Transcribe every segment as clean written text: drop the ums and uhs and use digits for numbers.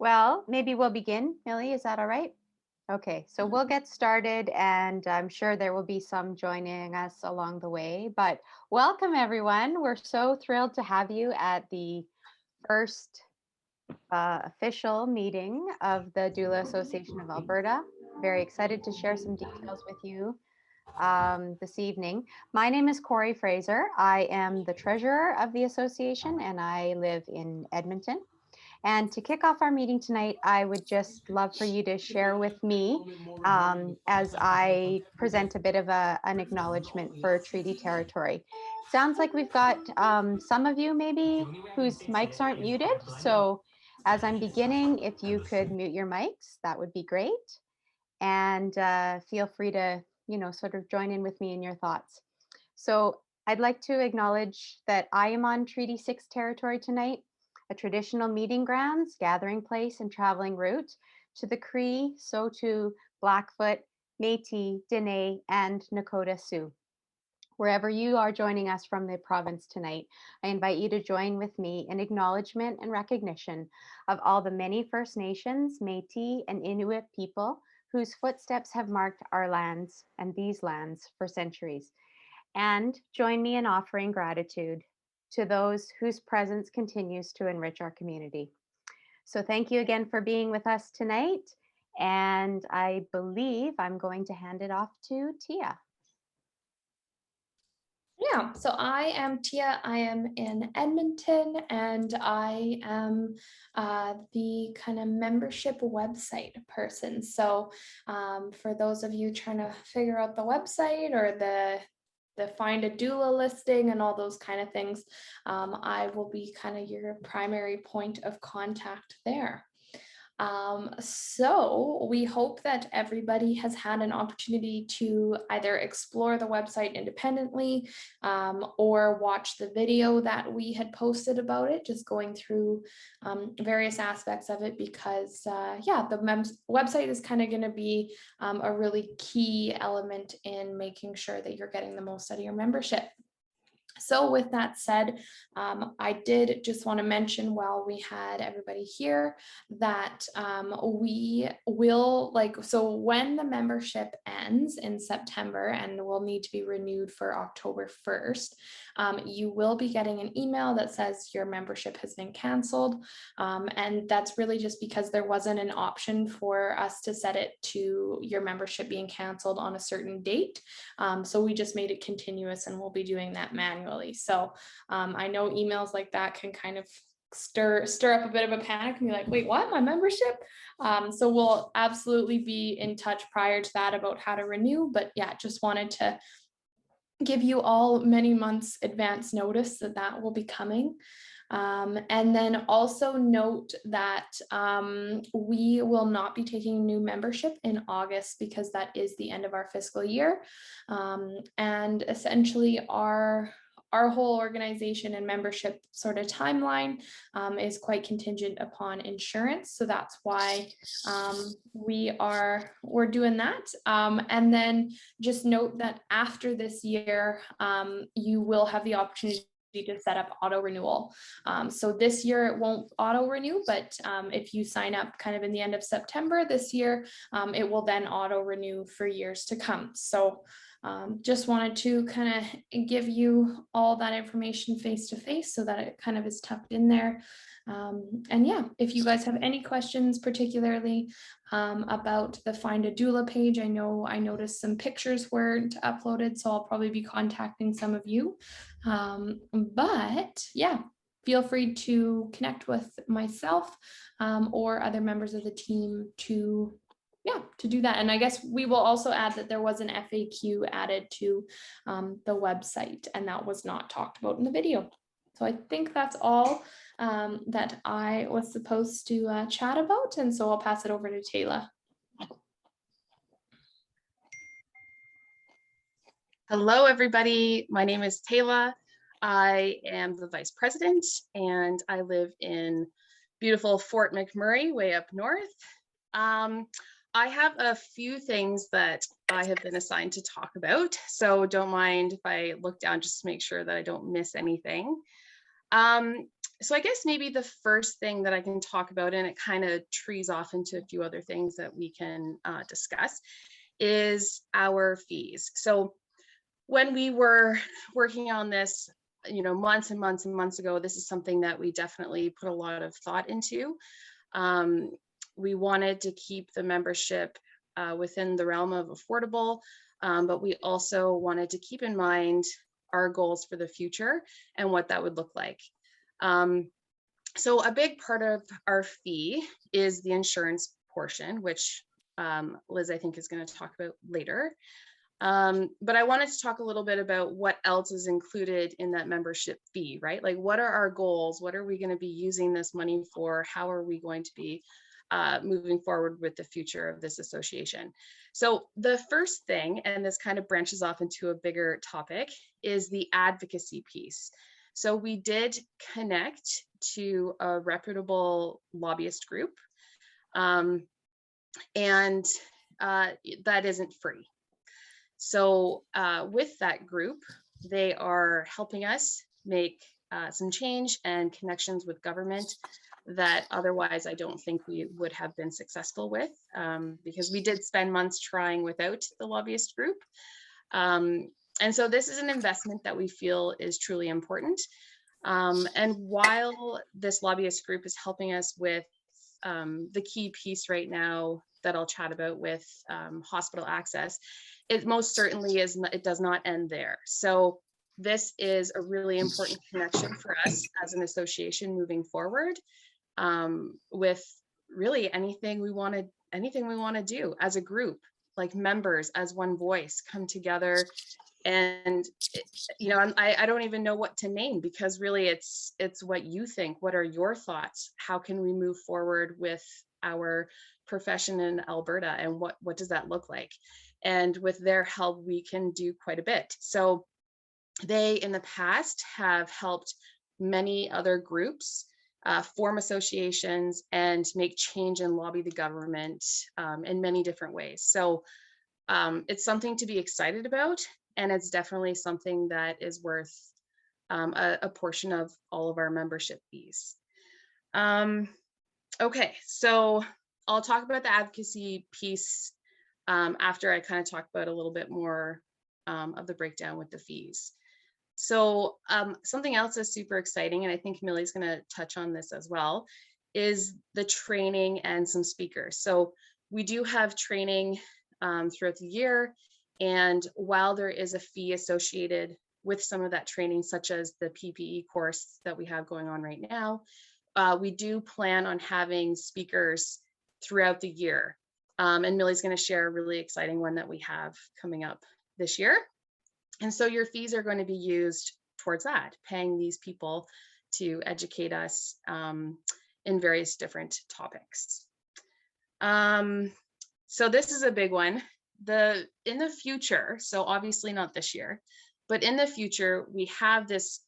Well, maybe we'll begin. Millie, is that all right? Okay, so we'll get started, and I'm sure there will be some joining us along the way. But welcome, everyone. We're so thrilled to have you at the first official meeting of the Doula Association of Alberta. Very excited to share some details with you this evening. My name is Corey Fraser. I am the treasurer of the association, and I live in Edmonton. And to kick off our meeting tonight, I would just love for you to share with me as I present a bit of an acknowledgement for treaty territory. Sounds like we've got some of you maybe whose mics aren't muted. So as I'm beginning, if you could mute your mics, that would be great. And feel free to, sort of join in with me in your thoughts. So I'd like to acknowledge that I am on Treaty 6 territory tonight, a traditional meeting grounds, gathering place, and traveling route to the Cree, Saulteaux, Blackfoot, Métis, Dene, and Nakota Sioux. Wherever you are joining us from the province tonight, I invite you to join with me in acknowledgement and recognition of all the many First Nations, Métis, and Inuit people whose footsteps have marked our lands and these lands for centuries. And join me in offering gratitude to those whose presence continues to enrich our community. So thank you again for being with us tonight. And I believe I'm going to hand it off to Tia. Yeah, so I am Tia. I am in Edmonton, and I am the kind of membership website person. So for those of you trying to figure out the website or the find a doula listing and all those kind of things, I will be kind of your primary point of contact there. So we hope that everybody has had an opportunity to either explore the website independently or watch the video that we had posted about it, just going through various aspects of it, because yeah, the website is kind of going to be a really key element in making sure that you're getting the most out of your membership. So with that said, I did just want to mention while we had everybody here that we will so when the membership ends in September and will need to be renewed for October 1st, you will be getting an email that says your membership has been canceled. And that's really just because there wasn't an option for us to set it to your membership being canceled on a certain date. So we just made it continuous, and we'll be doing that manually. So I know emails like that can kind of stir up a bit of a panic and be like, wait, what? My membership? So we'll absolutely be in touch prior to that about how to renew. But yeah, just wanted to give you all many months advance notice that that will be coming. And then also note that we will not be taking new membership in August because that is the end of our fiscal year. And essentially our whole organization and membership sort of timeline is quite contingent upon insurance. So that's why we're doing that. And then just note that after this year, you will have the opportunity to set up auto renewal. So this year it won't auto renew, but if you sign up kind of in the end of September this year, it will then auto renew for years to come. So just wanted to kind of give you all that information face to face so that it kind of is tucked in there. And yeah, if you guys have any questions, particularly about the Find a Doula page, I know I noticed some pictures weren't uploaded, so I'll probably be contacting some of you. But yeah, feel free to connect with myself or other members of the team to do that. And I guess we will also add that there was an FAQ added to the website, and that was not talked about in the video. So I think that's all that I was supposed to chat about. And so I'll pass it over to Taylor. Hello, everybody. My name is Taylor. I am the vice president, and I live in beautiful Fort McMurray, way up north. I have a few things that I have been assigned to talk about, so don't mind if I look down just to make sure that I don't miss anything. So I guess maybe the first thing that I can talk about, and it kind of trees off into a few other things that we can discuss, is our fees. So when we were working on this, months and months and months ago, this is something that we definitely put a lot of thought into. We wanted to keep the membership within the realm of affordable, but we also wanted to keep in mind our goals for the future and what that would look like. So a big part of our fee is the insurance portion, which Liz, I think, is going to talk about later. But I wanted to talk a little bit about what else is included in that membership fee, right? Like, what are our goals? What are we going to be using this money for? How are we going to be moving forward with the future of this association? So the first thing, and this kind of branches off into a bigger topic, is the advocacy piece. So we did connect to a reputable lobbyist group, and that isn't free. So with that group, they are helping us make some change and connections with government that otherwise I don't think we would have been successful with, because we did spend months trying without the lobbyist group. And so this is an investment that we feel is truly important. And while this lobbyist group is helping us with the key piece right now that I'll chat about with hospital access, it most certainly is. It does not end there. So this is a really important connection for us as an association moving forward, with really anything we want to do as a group, like members as one voice come together. And I don't even know what to name, because really it's what you think. What are your thoughts? How can we move forward with our profession in Alberta, and what does that look like? And with their help, we can do quite a bit. So they in the past have helped many other groups form associations and make change and lobby the government in many different ways. So it's something to be excited about. And it's definitely something that is worth a portion of all of our membership fees. Okay, so I'll talk about the advocacy piece after I kind of talk about a little bit more of the breakdown with the fees. So something else that's super exciting, and I think Millie's going to touch on this as well, is the training and some speakers. So we do have training throughout the year. And while there is a fee associated with some of that training, such as the PPE course that we have going on right now, we do plan on having speakers throughout the year. And Millie's going to share a really exciting one that we have coming up this year. And so your fees are going to be used towards that, paying these people to educate us in various different topics. So this is a big one. In the future, so obviously not this year, but in the future, we have this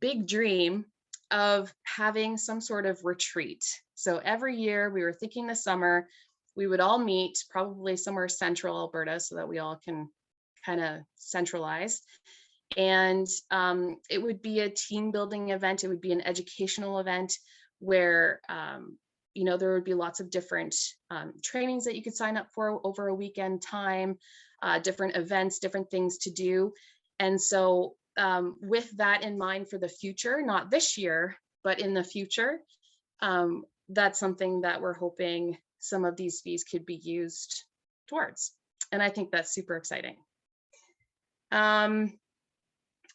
big dream of having some sort of retreat. So every year we were thinking this summer, we would all meet probably somewhere central Alberta so that we all can kind of centralize. And it would be a team building event. It would be an educational event where there would be lots of different trainings that you could sign up for over a weekend time, different events, different things to do. And so with that in mind for the future, not this year, but in the future, that's something that we're hoping some of these fees could be used towards. And I think that's super exciting. And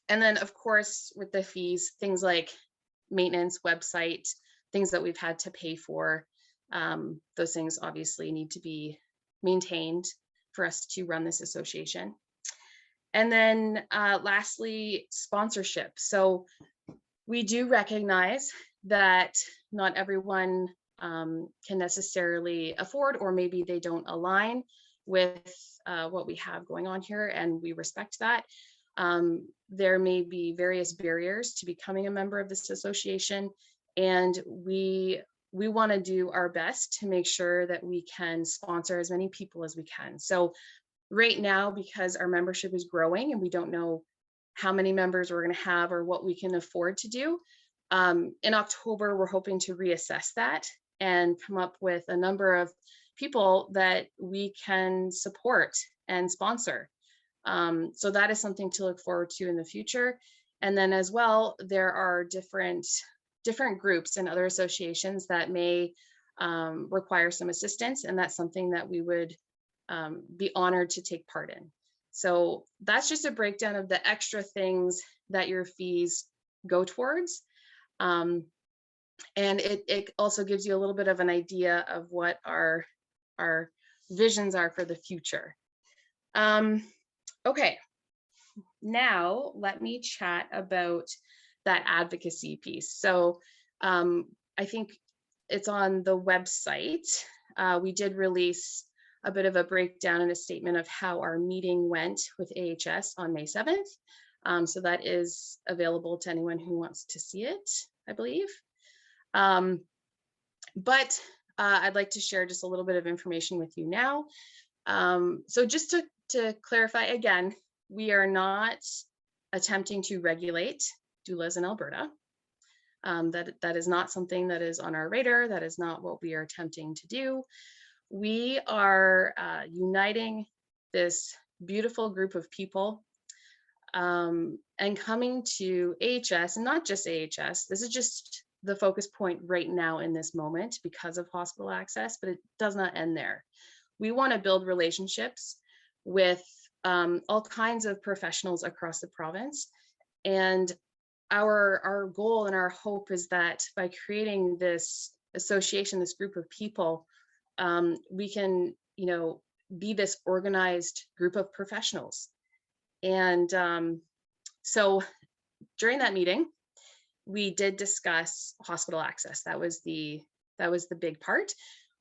then, of course, with the fees, things like maintenance, website, things that we've had to pay for, those things obviously need to be maintained for us to run this association. And then lastly, sponsorship. So we do recognize that not everyone can necessarily afford, or maybe they don't align with what we have going on here, and we respect that. There may be various barriers to becoming a member of this association, and we want to do our best to make sure that we can sponsor as many people as we can. So right now, because our membership is growing and we don't know how many members we're going to have or what we can afford to do, In October, we're hoping to reassess that and come up with a number of people that we can support and sponsor. So that is something to look forward to in the future. And then as well, there are different groups and other associations that may require some assistance, and that's something that we would be honored to take part in. So that's just a breakdown of the extra things that your fees go towards. And it also gives you a little bit of an idea of what our visions are for the future. Okay, now let me chat about that advocacy piece. So I think it's on the website. We did release a bit of a breakdown and a statement of how our meeting went with AHS on May 7th. So that is available to anyone who wants to see it, I believe. But I'd like to share just a little bit of information with you now. So just to clarify again, we are not attempting to regulate doulas in Alberta. That is not something that is on our radar. That is not what we are attempting to do. We are uniting this beautiful group of people and coming to AHS, and not just AHS. This is just the focus point right now in this moment because of hospital access, but it does not end there. We want to build relationships with all kinds of professionals across the province. And our goal and our hope is that by creating this association, this group of people, we can, be this organized group of professionals. And so during that meeting, we did discuss hospital access. That was the big part.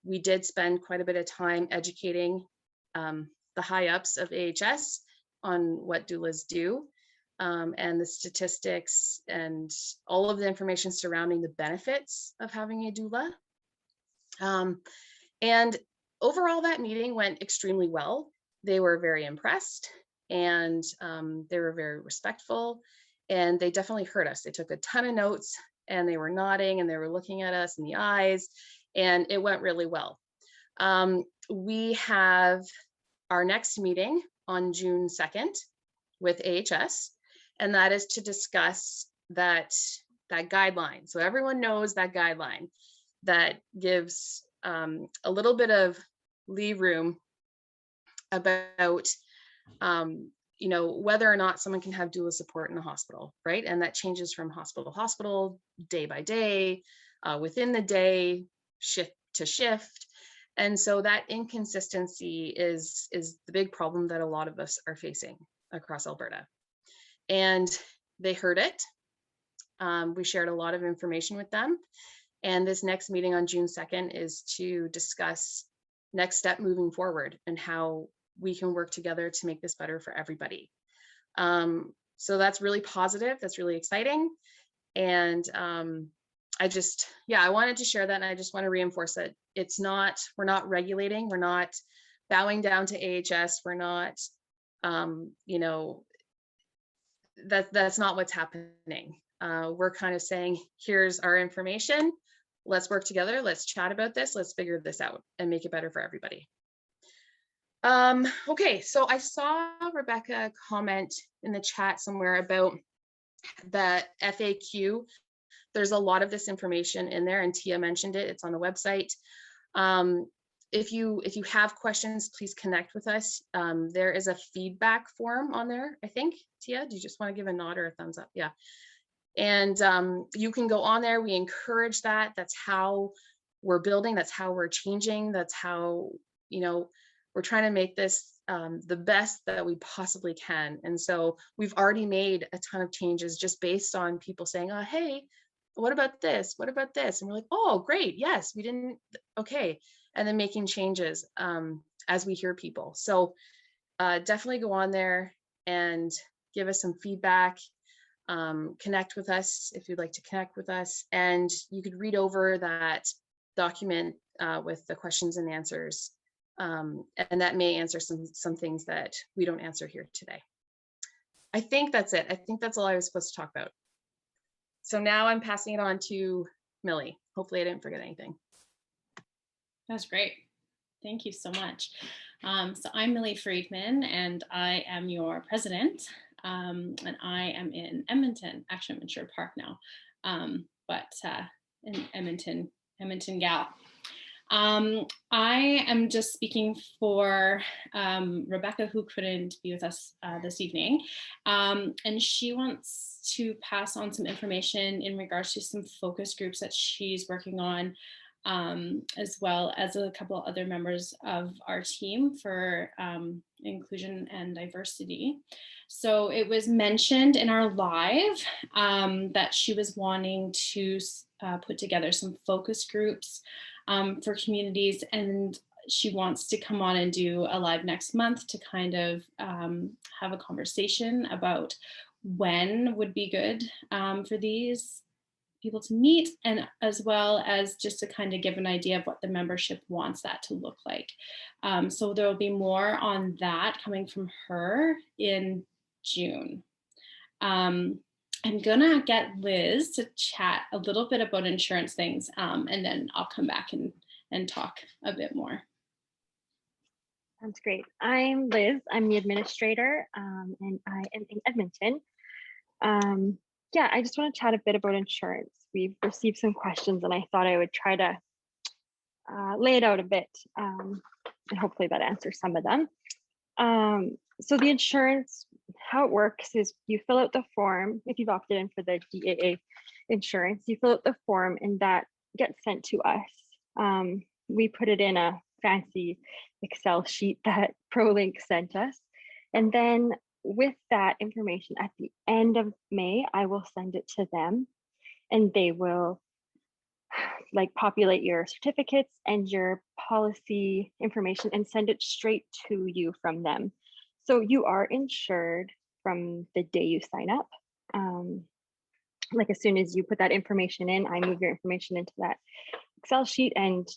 We did spend quite a bit of time educating the high ups of AHS on what doulas do, and the statistics and all of the information surrounding the benefits of having a doula. And overall, that meeting went extremely well. They were very impressed, and they were very respectful, and they definitely heard us. They took a ton of notes, and they were nodding, and they were looking at us in the eyes, and it went really well. We have our next meeting on June 2nd with AHS, and that is to discuss that guideline. So everyone knows that guideline that gives a little bit of leave room about whether or not someone can have doula support in the hospital, right? And that changes from hospital to hospital, day by day, within the day, shift to shift. And so that inconsistency is the big problem that a lot of us are facing across Alberta. And they heard it. We shared a lot of information with them. And this next meeting on June 2nd is to discuss next step moving forward and how we can work together to make this better for everybody. So that's really positive. That's really exciting. And I wanted to share that. And I just want to reinforce that we're not regulating, we're not bowing down to AHS. We're not, that's not what's happening. We're kind of saying, here's our information. Let's work together. Let's chat about this. Let's figure this out and make it better for everybody. Okay, so I saw Rebecca comment in the chat somewhere about the FAQ. There's a lot of this information in there, and Tia mentioned it. It's on the website. If you have questions, please connect with us. There is a feedback form on there, I think. Tia, do you just want to give a nod or a thumbs up? Yeah. And you can go on there. We encourage that. That's how we're building. That's how we're changing. That's how, we're trying to make this the best that we possibly can. And so we've already made a ton of changes just based on people saying, oh, hey, what about this? What about this? And we're like, oh, great. Yes, we didn't. Okay. And then making changes as we hear people. So definitely go on there and give us some feedback. Connect with us if you'd like to connect with us. And you could read over that document with the questions and answers. And that may answer some things that we don't answer here today. I think that's it. I think that's all I was supposed to talk about. So now I'm passing it on to Millie. Hopefully I didn't forget anything. That's great. Thank you so much. So I'm Millie Friedman, and I am your president. And I am in Edmonton. Actually, I'm in Sherwood Park now, but in Edmonton gal. I am just speaking for Rebecca, who couldn't be with us this evening. And she wants to pass on some information in regards to some focus groups that she's working on, as well as a couple other members of our team for inclusion and diversity. So it was mentioned in our live that she was wanting to put together some focus groups for communities, and she wants to come on and do a live next month to kind of have a conversation about when would be good for these people to meet, and as well as just to kind of give an idea of what the membership wants that to look like. So there will be more on that coming from her in June. I'm gonna get Liz to chat a little bit about insurance things, and then I'll come back and talk a bit more. Sounds great. I'm Liz. I'm the administrator, and I am in Edmonton. Yeah, I just want to chat a bit about insurance. We've received some questions, and I thought I would try to lay it out a bit, and hopefully that answers some of them. So the insurance, how it works is you fill out the form. If you've opted in for the DAA insurance, you fill out the form and that gets sent to us. We put it in a fancy Excel sheet that ProLink sent us. And then with that information at the end of May, I will send it to them and they will like populate your certificates and your policy information and send it straight to you from them. So you are insured from the day you sign up. Like as soon as you put that information in, I move your information into that Excel sheet and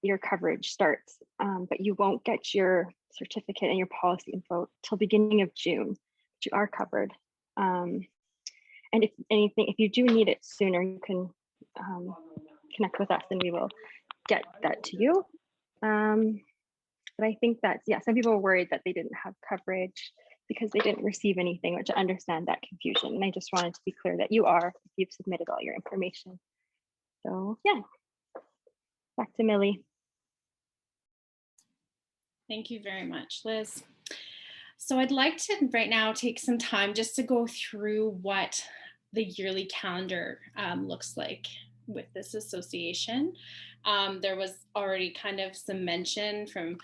your coverage starts. But you won't get your certificate and your policy info till beginning of June, but you are covered. And if anything, if you do need it sooner, you can connect with us and we will get that to you. But I think that's, yeah, some people were worried that they didn't have coverage because they didn't receive anything, or to understand that confusion. And I just wanted to be clear that you are, if you've submitted all your information. So yeah, back to Millie. Thank you very much, Liz. So I'd like to right now take some time just to go through what the yearly calendar looks like with this association. There was already kind of some mention from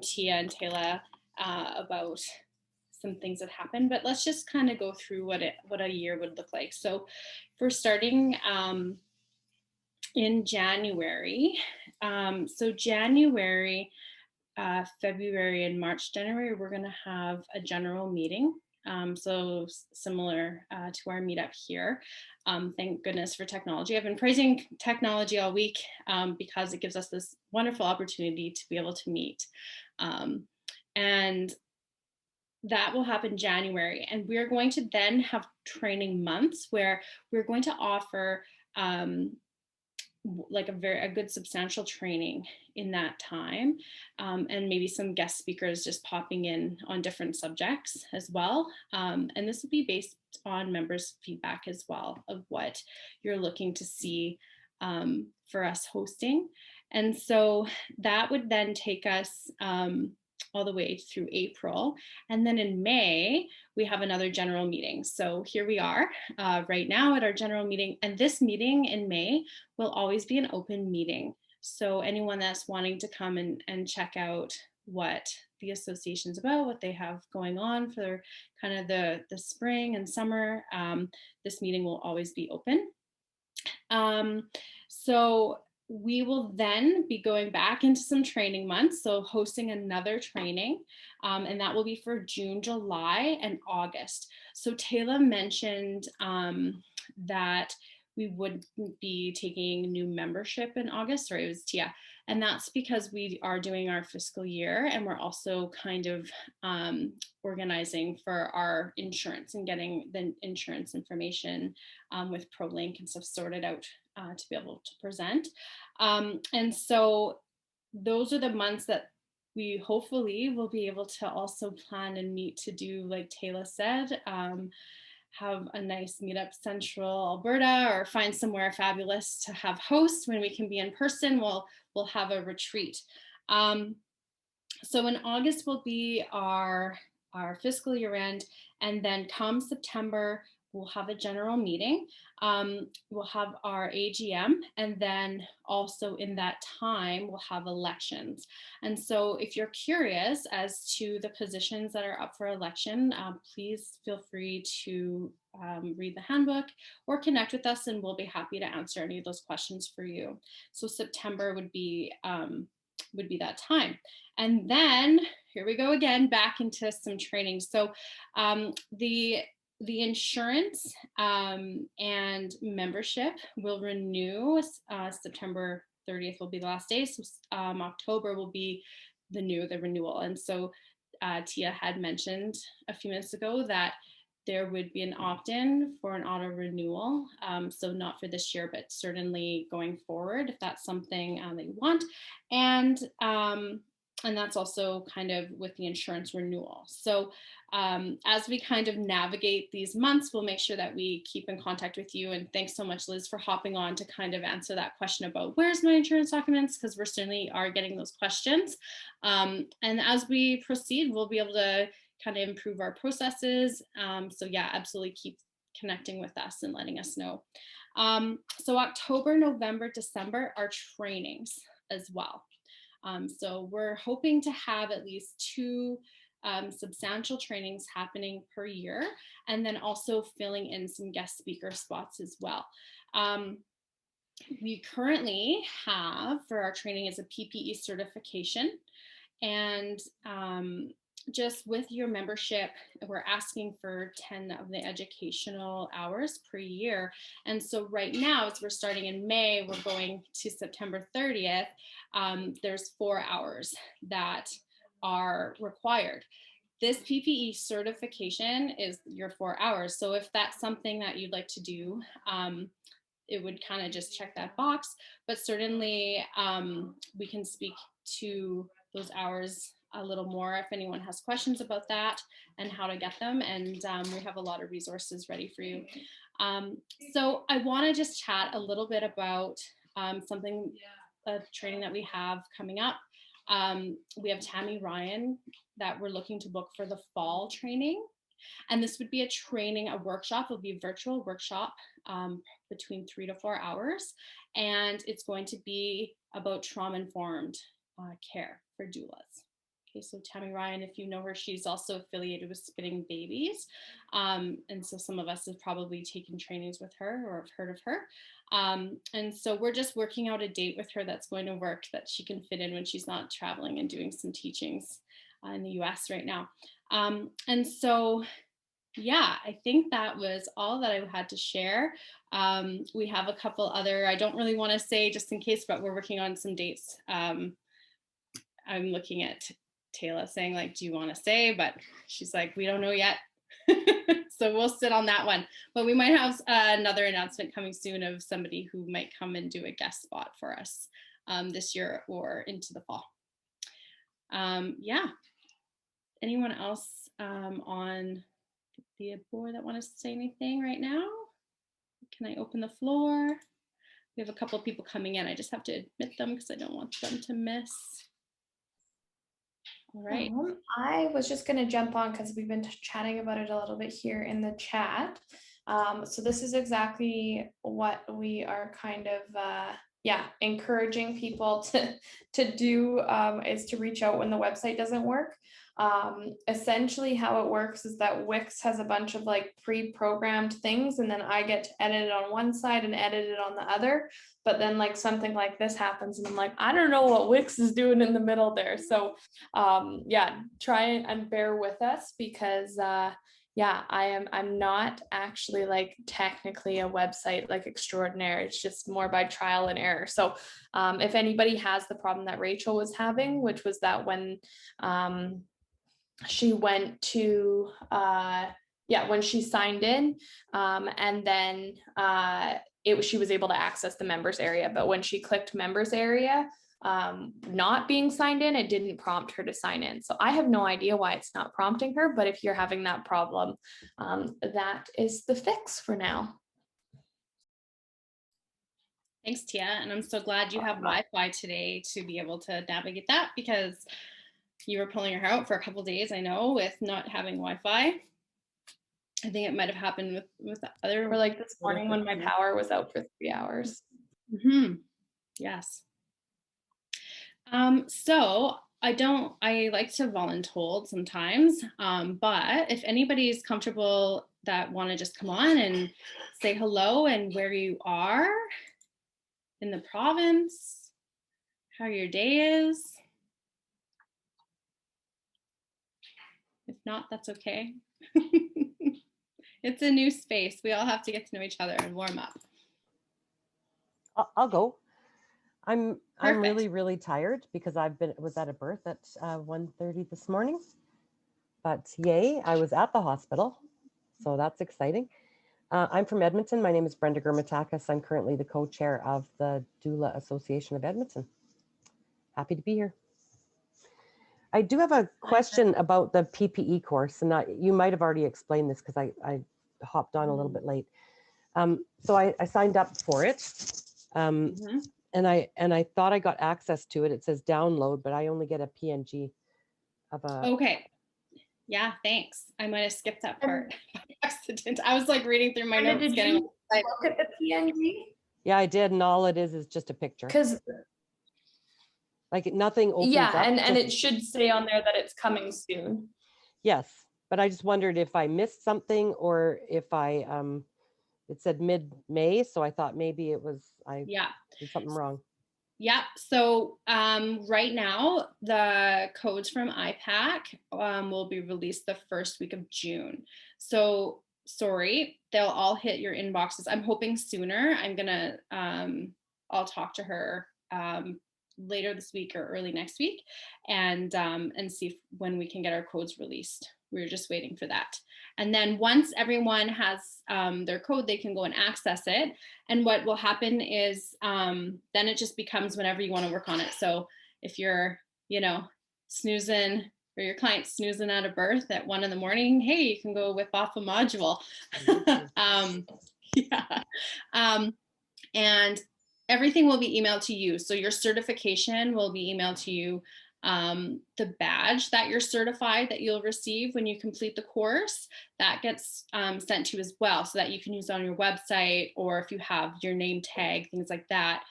Tia and Taylor about some things that happened, but let's just kind of go through what a year would look like. So for starting in January, so January, February and March. January, we're going to have a general meeting. So similar to our meetup here. Thank goodness for technology. I've been praising technology all week because it gives us this wonderful opportunity to be able to meet. And that will happen January. And we're going to then have training months where we're going to offer like a good substantial training in that time, and maybe some guest speakers just popping in on different subjects as well. And this will be based on members' feedback as well of what you're looking to see for us hosting. And so that would then take us all the way through April. And then in May, we have another general meeting. So here we are right now at our general meeting. And this meeting in May will always be an open meeting. So anyone that's wanting to come and check out what the association's about, what they have going on for kind of the spring and summer, this meeting will always be open. So we will then be going back into some training months, so hosting another training, and that will be for June, July, and August. So Taylor mentioned that we wouldn't be taking new membership in August. Sorry, it was Tia. And that's because we are doing our fiscal year, and we're also kind of organizing for our insurance and getting the insurance information with ProLink and stuff sorted out to be able to present. And so those are the months that we hopefully will be able to also plan and meet to do, like Taylor said, have a nice meetup central Alberta, or find somewhere fabulous to have host when we can be in person. We'll have a retreat. So in August will be our fiscal year end, and then come September, we'll have a general meeting. We'll have our AGM, and then also in that time, we'll have elections. And so if you're curious as to the positions that are up for election, please feel free to read the handbook or connect with us, and we'll be happy to answer any of those questions for you. So September would be that time. And then here we go again, back into some training. So the insurance and membership will renew. September 30th will be the last day. So October will be the renewal. And so Tia had mentioned a few minutes ago that there would be an opt-in for an auto renewal. So not for this year, but certainly going forward, if that's something that you want. And that's also kind of with the insurance renewal. So as we kind of navigate these months, we'll make sure that we keep in contact with you. And thanks so much, Liz, for hopping on to kind of answer that question about where's my insurance documents, because we certainly are getting those questions. And as we proceed, we'll be able to kind of improve our processes. So yeah, absolutely keep connecting with us and letting us know. So October, November, December are trainings as well. So we're hoping to have at least 2 substantial trainings happening per year, and then also filling in some guest speaker spots as well. We currently have, for our training, is a PPE certification, and just with your membership, we're asking for 10 of the educational hours per year. And so right now, as we're starting in May, we're going to September 30th, there's 4 hours that are required. This PPE certification is your 4 hours. So if that's something that you'd like to do, it would kind of just check that box, but certainly we can speak to those hours a little more if anyone has questions about that and how to get them. And we have a lot of resources ready for you. So I want to just chat a little bit about a training that we have coming up. We have Tammy Ryan that we're looking to book for the fall training. And this would be a workshop. It'll be a virtual workshop between 3 to 4 hours. And it's going to be about trauma-informed care for doulas. Okay, so Tammy Ryan, if you know her, she's also affiliated with Spitting Babies. And so some of us have probably taken trainings with her or have heard of her. And so we're just working out a date with her that's going to work, that she can fit in when she's not traveling and doing some teachings in the US right now. And so, yeah, I think that was all that I had to share. We have a couple other, I don't really want to say just in case, but we're working on some dates. I'm looking at Taylor saying, like, do you want to say? But she's like, we don't know yet. So we'll sit on that one. But we might have another announcement coming soon of somebody who might come and do a guest spot for us this year or into the fall. Yeah. Anyone else on the board that wants to say anything right now? Can I open the floor? We have a couple of people coming in. I just have to admit them because I don't want them to miss. All right. I was just going to jump on because we've been chatting about it a little bit here in the chat. So this is exactly what we are kind of encouraging people to do, is to reach out when the website doesn't work. Essentially how it works is that Wix has a bunch of like pre-programmed things, and then I get to edit it on one side and edit it on the other. But then like something like this happens and I'm like, I don't know what Wix is doing in the middle there. So yeah, try and bear with us because yeah, I'm not actually like technically a website like extraordinaire. It's just more by trial and error. So if anybody has the problem that Rachel was having, which was that when she went to when she signed in, and then she was able to access the members area, but when she clicked members area, not being signed in, it didn't prompt her to sign in. So I have no idea why it's not prompting her, but if you're having that problem, that is the fix for now. Thanks, Tia. And I'm so glad you have Wi-Fi today to be able to navigate that, because you were pulling your hair out for a couple of days, I know, with not having Wi-Fi. I think it might have happened with other. Or like this morning when my power was out for 3 hours. Mm-hmm. Yes. So I like to voluntold sometimes, but if anybody's comfortable that want to just come on and say hello and where you are in the province, how your day is. If not, that's okay. It's a new space. We all have to get to know each other and warm up. I'll go. I'm Perfect. really tired because was at a birth at 1:30 this morning. But yay, I was at the hospital, so that's exciting. I'm from Edmonton. My name is Brenda Gurmatakis. I'm currently the co-chair of the Doula Association of Edmonton. Happy to be here. I do have a question about the PPE course, and you might have already explained this because I hopped on a little bit late. So I signed up for it, and I thought I got access to it. It says download, but I only get a PNG of a. Okay. Yeah, thanks. I might have skipped that part by accident. I was like reading through my notes. Did you look at the PNG? Yeah, I did, and all it is just a picture. Because like nothing opens up. and it should say on there that it's coming soon. Yes, but I just wondered if I missed something or if I it said mid-May, so I thought maybe it was did something wrong. Yeah. So right now the codes from IPAC will be released the first week of June. So sorry, they'll all hit your inboxes. I'm hoping sooner. I'm gonna I'll talk to her later this week or early next week and see when we can get our codes released. We're just waiting for that. And then once everyone has their code, they can go and access it. And what will happen is then it just becomes whenever you want to work on it. So if you're, snoozing or your client snoozing out of birth at 1 a.m, hey, you can go whip off a module. And everything will be emailed to you. So your certification will be emailed to you. The badge that you're certified that you'll receive when you complete the course, that gets sent to you as well, so that you can use it on your website, or if you have your name tag, things like that,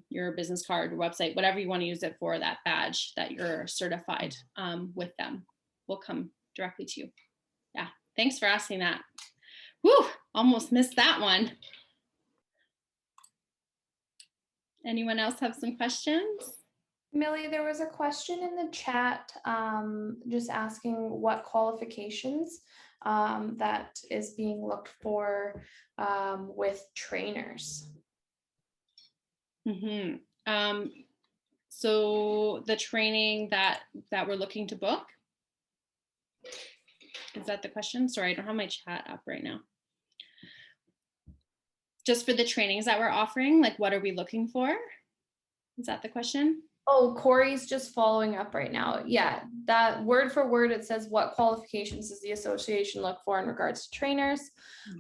your business card, your website, whatever you want to use it for, that badge that you're certified with them will come directly to you. Yeah, thanks for asking that. Whew, almost missed that one. Anyone else have some questions? Millie, there was a question in the chat just asking what qualifications that is being looked for with trainers. So the training that we're looking to book, is that the question? Sorry, I don't have my chat up right now. Just for the trainings that we're offering, like what are we looking for? Is that the question? Oh, Corey's just following up right now. Yeah, that word for word, it says what qualifications does the association look for in regards to trainers?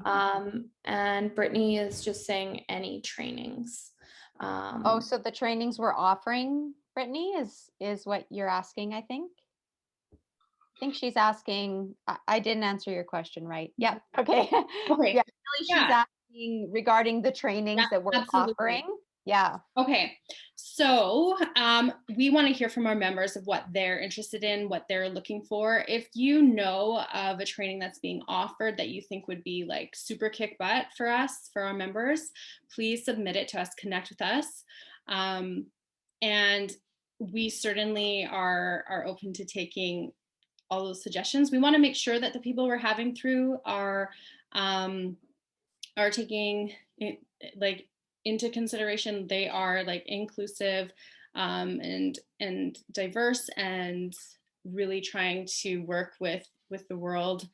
And Brittany is just saying any trainings. So the trainings we're offering, Brittany, is what you're asking, I think. I think she's asking, I didn't answer your question right. Yeah, okay. Okay. Yeah, she's asking regarding the trainings that we're offering. Yeah. Okay. So we want to hear from our members of what they're interested in, what they're looking for. If you know of a training that's being offered that you think would be like super kick butt for us, for our members, please submit it to us, connect with us. And we certainly are open to taking all those suggestions. We want to make sure that the people we're having through are taking it, like, into consideration. They are like inclusive and diverse, and really trying to work with the world.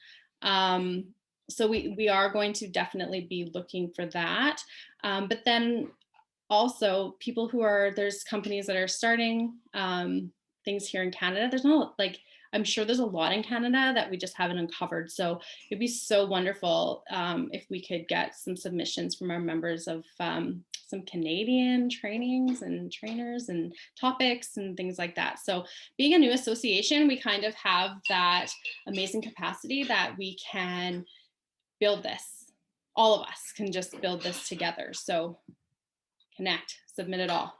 So we are going to definitely be looking for that. But then also people who are, there's companies that are starting things here in Canada. There's no, like, I'm sure there's a lot in Canada that we just haven't uncovered. So it'd be so wonderful if we could get some submissions from our members of some Canadian trainings and trainers and topics and things like that. So being a new association, we kind of have that amazing capacity that we can build this. All of us can just build this together. So connect, submit it all.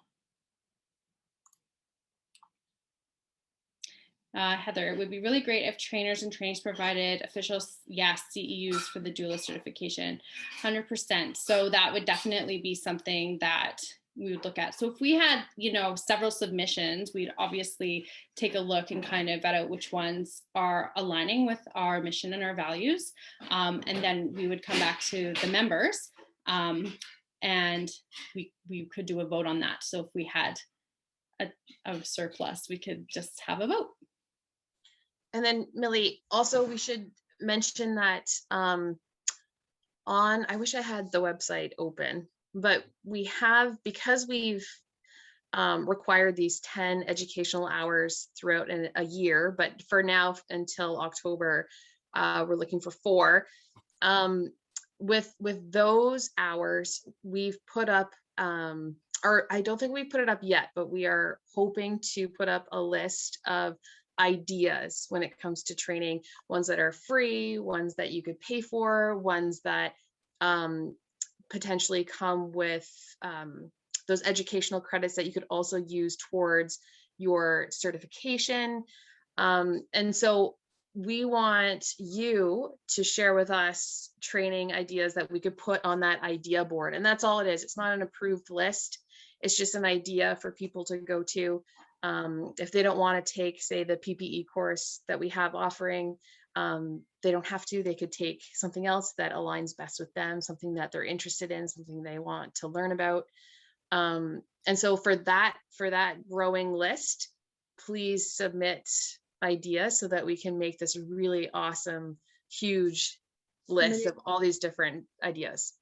Heather, it would be really great if trainers and trainings provided official, yes, CEUs for the doula certification, 100%. So that would definitely be something that we would look at. So if we had, you know, several submissions, we'd obviously take a look and kind of vet out which ones are aligning with our mission and our values. And then we would come back to the members and we could do a vote on that. So if we had a surplus, we could just have a vote. And then Millie, also we should mention that I wish I had the website open, but we have, because we've required these 10 educational hours throughout a year, but for now until October, we're looking for 4. With those hours, we've put up, or I don't think we've put it up yet, but we are hoping to put up a list of ideas when it comes to training, ones that are free, ones that you could pay for, ones that potentially come with those educational credits that you could also use towards your certification. And so we want you to share with us training ideas that we could put on that idea board. And that's all it is. It's not an approved list. It's just an idea for people to go to. If they don't want to take, say, the PPE course that we have offering, they don't have to. They could take something else that aligns best with them, something that they're interested in, something they want to learn about. And so for that growing list, please submit ideas so that we can make this really awesome, huge list of all these different ideas.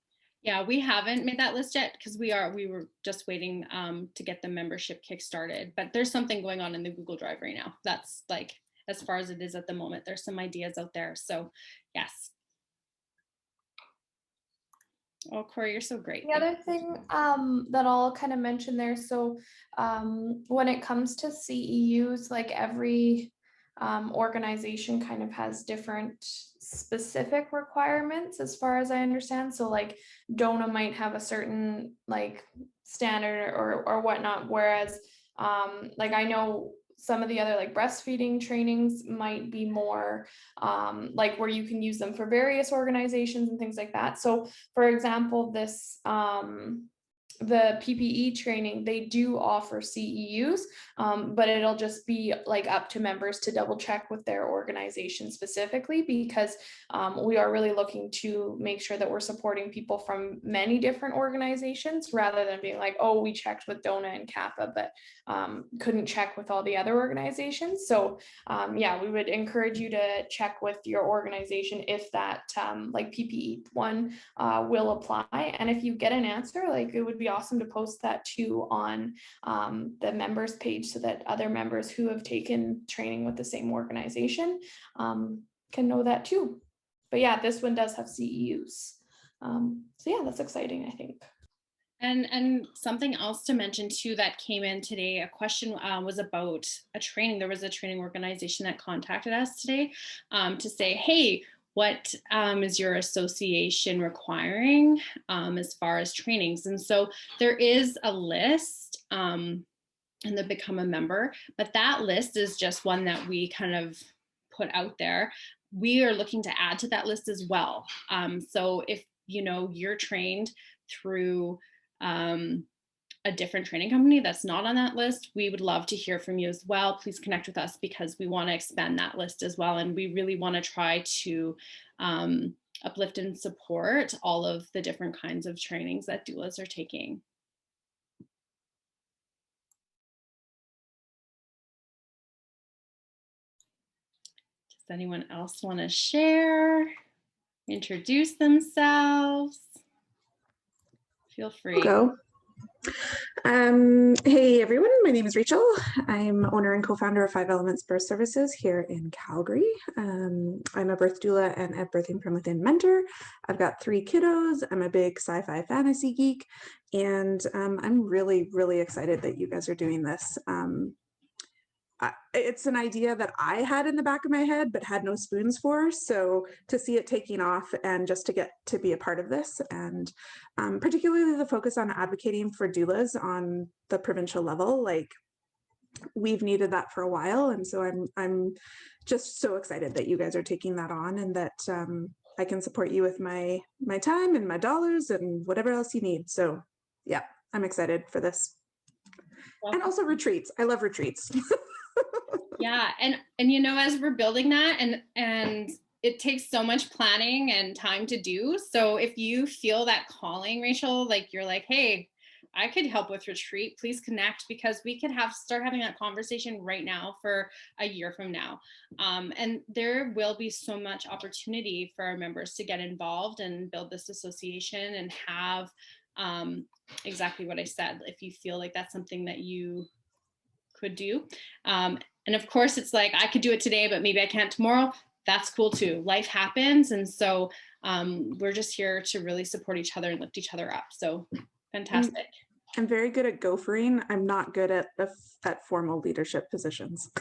Yeah, we haven't made that list yet because we were just waiting to get the membership kick-started, but there's something going on in the Google Drive right now. That's like, as far as it is at the moment, there's some ideas out there. So yes. Oh, Corey, you're so great. The other thing that I'll kind of mention there, so when it comes to CEUs, like every organization kind of has different specific requirements as far as I understand. So like DONA might have a certain like standard or whatnot, whereas like I know some of the other like breastfeeding trainings might be more like where you can use them for various organizations and things like that. So for example, this the PPE training, they do offer CEUs, but it'll just be like up to members to double check with their organization specifically, because we are really looking to make sure that we're supporting people from many different organizations rather than being like, oh, we checked with DONA and Kappa, but couldn't check with all the other organizations. So yeah, we would encourage you to check with your organization if that like PPE one will apply. And if you get an answer, like it would be awesome to post that too on the members page so that other members who have taken training with the same organization can know that too. But yeah, this one does have CEUs. So yeah, that's exciting, I think. And something else to mention too that came in today, a question was about a training. There was a training organization that contacted us today to say, hey, what is your association requiring as far as trainings? And so there is a list and they become a member, but that list is just one that we kind of put out there. We are looking to add to that list as well. So if you know you're trained through a different training company that's not on that list, we would love to hear from you as well. Please connect with us because we want to expand that list as well. And we really want to try to uplift and support all of the different kinds of trainings that doulas are taking. Does anyone else want to share, introduce themselves? Feel free. Go. Hey everyone, my name is Rachel. I'm owner and co-founder of 5 Elements Birth Services here in Calgary. I'm a birth doula and a birthing from within mentor. I've got 3 kiddos. I'm a big sci-fi fantasy geek, and I'm really, really excited that you guys are doing this. It's an idea that I had in the back of my head, but had no spoons for. So to see it taking off and just to get to be a part of this, and particularly the focus on advocating for doulas on the provincial level, like we've needed that for a while. And so I'm just so excited that you guys are taking that on, and that I can support you with my time and my dollars and whatever else you need. So yeah, I'm excited for this. And also retreats. I love retreats. Yeah, and you know, as we're building that, and it takes so much planning and time to do. So if you feel that calling, Rachel, like you're like, hey, I could help with retreat, please connect, because we could start having that conversation right now for a year from now. And there will be so much opportunity for our members to get involved and build this association and have exactly what I said, if you feel like that's something that you could do. And of course, it's like, I could do it today, but maybe I can't tomorrow. That's cool too. Life happens. And so we're just here to really support each other and lift each other up. So fantastic. I'm very good at gophering. I'm not good at formal leadership positions.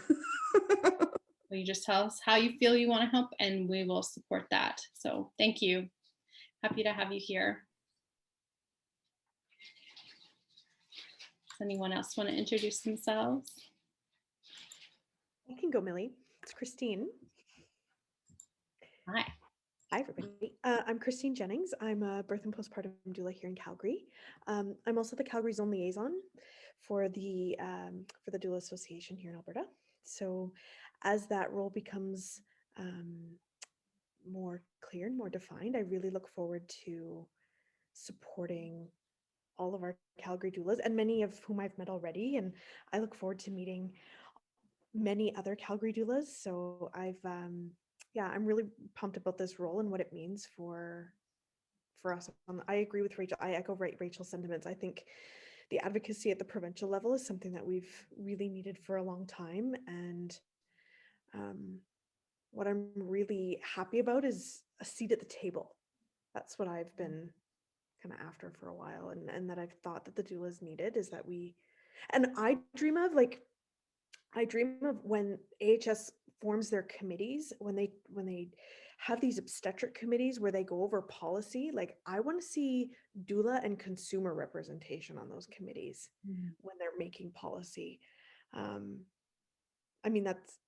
Well, you just tell us how you feel you want to help, and we will support that. So thank you. Happy to have you here. Does anyone else want to introduce themselves? I can go, Millie. It's Christine. Hi. Hi, everybody. I'm Christine Jennings. I'm a birth and postpartum doula here in Calgary. I'm also the Calgary Zone Liaison for the Doula Association here in Alberta. So as that role becomes more clear and more defined, I really look forward to supporting all of our Calgary doulas, and many of whom I've met already. And I look forward to meeting many other Calgary doulas. So I'm really pumped about this role and what it means for us. I agree with Rachel. I echo Rachel's sentiments. I think the advocacy at the provincial level is something that we've really needed for a long time. And what I'm really happy about is a seat at the table. That's what I've been kind of after for a while, and that I've thought that the doulas needed, is that I dream of when AHS forms their committees, when they have these obstetric committees where they go over policy. Like, I want to see doula and consumer representation on those committees when they're making policy. I mean, that's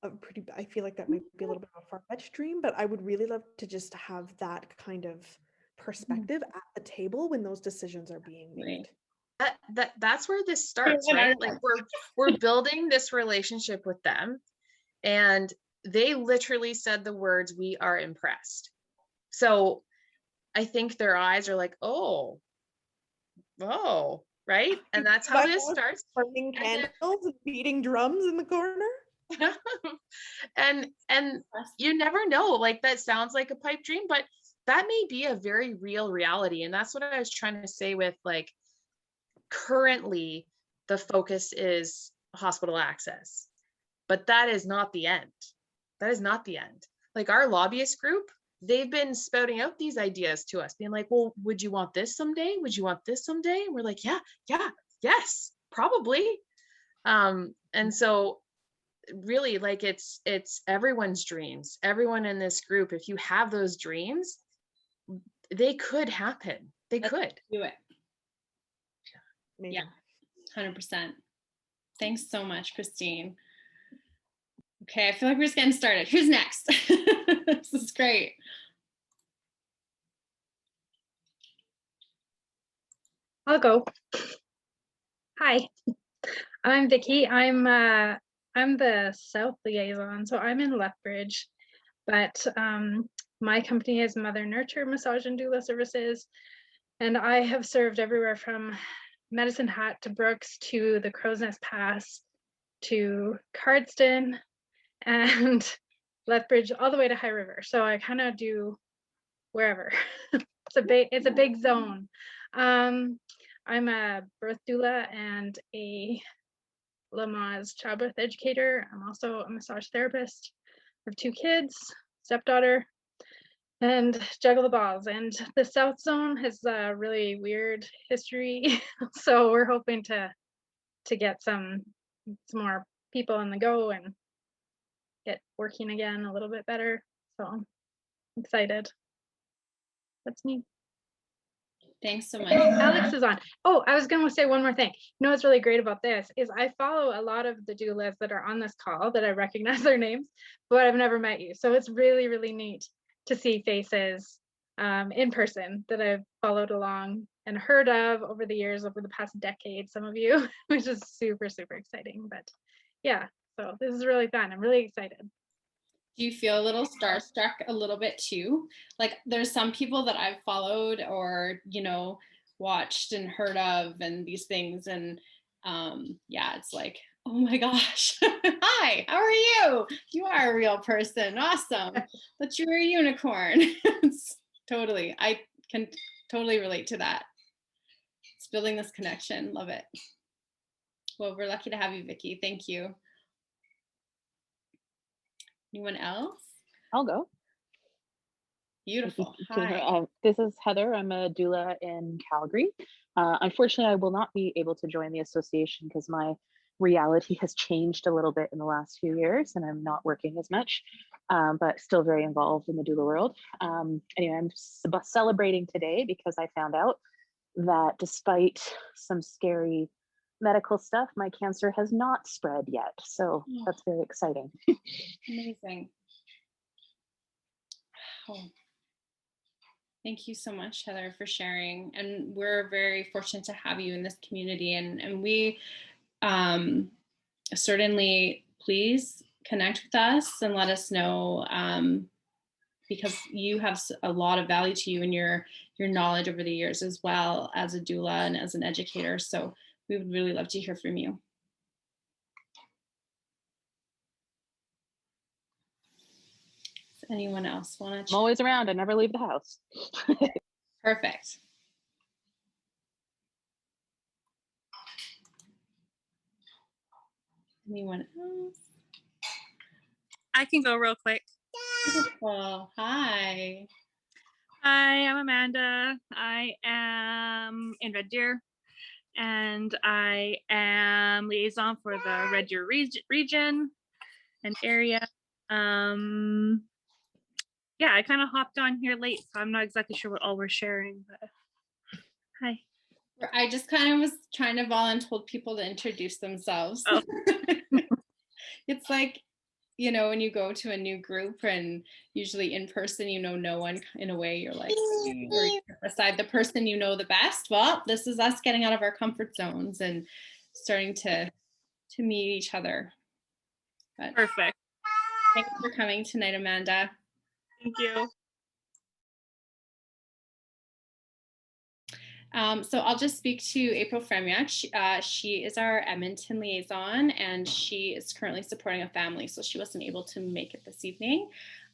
I feel like that might be a little bit of a far-fetched dream, but I would really love to just have that kind of perspective at the table when those decisions are being made. That's where this starts, right? Like we're building this relationship with them, and they literally said the words, "We are impressed." So I think their eyes are like, oh, right? And that's how this starts. Burning candles and beating drums in the corner. and you never know, like, that sounds like a pipe dream, but that may be a very real reality. And that's what I was trying to say with, like, currently the focus is hospital access, but that is not the end. That is not the end. Like, our lobbyist group, they've been spouting out these ideas to us, being like, well, would you want this someday? Would you want this someday? And we're like, yes, probably. And so really, like, it's everyone's dreams. Everyone in this group, if you have those dreams, they could happen. They could do it. Amazing. Yeah, 100%. Thanks so much, Christine. Okay, I feel like we're just getting started. Who's next? This is great. I'll go. Hi, I'm Vicky. I'm the South liaison, so I'm in Lethbridge, but my company is Mother Nurture Massage and Doula Services, and I have served everywhere from Medicine Hat to Brooks to the Crow's Nest Pass to Cardston and Lethbridge all the way to High River. So I kind of do wherever. It's a big zone. I'm a birth doula and a Lamaze childbirth educator. I'm also a massage therapist. I have 2 kids, stepdaughter, and juggle the balls. And the South Zone has a really weird history, so we're hoping to get some more people on the go and get working again a little bit better. So I'm excited. That's me. Thanks so much. Alex is on. Oh, I was going to say one more thing. You know what's really great about this is I follow a lot of the doulas that are on this call that I recognize their names, but I've never met you. So it's really, really neat to see faces in person that I've followed along and heard of over the years, over the past decade, some of you, which is super, super exciting. But yeah, so this is really fun. I'm really excited. Do you feel a little starstruck a little bit too? Like there's some people that I've followed or, you know, watched and heard of and these things. And yeah, it's like, oh my gosh, hi, how are you? You are a real person. Awesome. But you're a unicorn. Totally. I can totally relate to that. It's building this connection. Love it. Well, we're lucky to have you, Vicky. Thank you. Anyone else? I'll go. Beautiful. Hi. This is Heather. I'm a doula in Calgary. Unfortunately, I will not be able to join the association because my reality has changed a little bit in the last few years and I'm not working as much, but still very involved in the doula world. Anyway, I'm celebrating today because I found out that despite some scary medical stuff, my cancer has not spread yet. So that's very exciting. Amazing. Oh. Thank you so much, Heather, for sharing. And we're very fortunate to have you in this community. And we certainly please connect with us and let us know because you have a lot of value to you and your knowledge over the years as well as a doula and as an educator. So we would really love to hear from you. Does anyone else want to? I'm always around. I never leave the house. Perfect. Anyone else? I can go real quick. Beautiful. Hi. Hi, I'm Amanda. I am in Red Deer and I am liaison for the Red Deer region and area. Yeah, I kind of hopped on here late, so I'm not exactly sure what all we're sharing, but hi. I just kind of was trying to volunteer people to introduce themselves. Oh. It's like, you know, when you go to a new group and usually in person, you know, no one in a way, you're like, or you aside the person you know the best. Well, this is us getting out of our comfort zones and starting to meet each other. But perfect. Thanks for coming tonight, Amanda. Thank you. So I'll just speak to April Fremiak. She is our Edmonton liaison and she is currently supporting a family, so she wasn't able to make it this evening.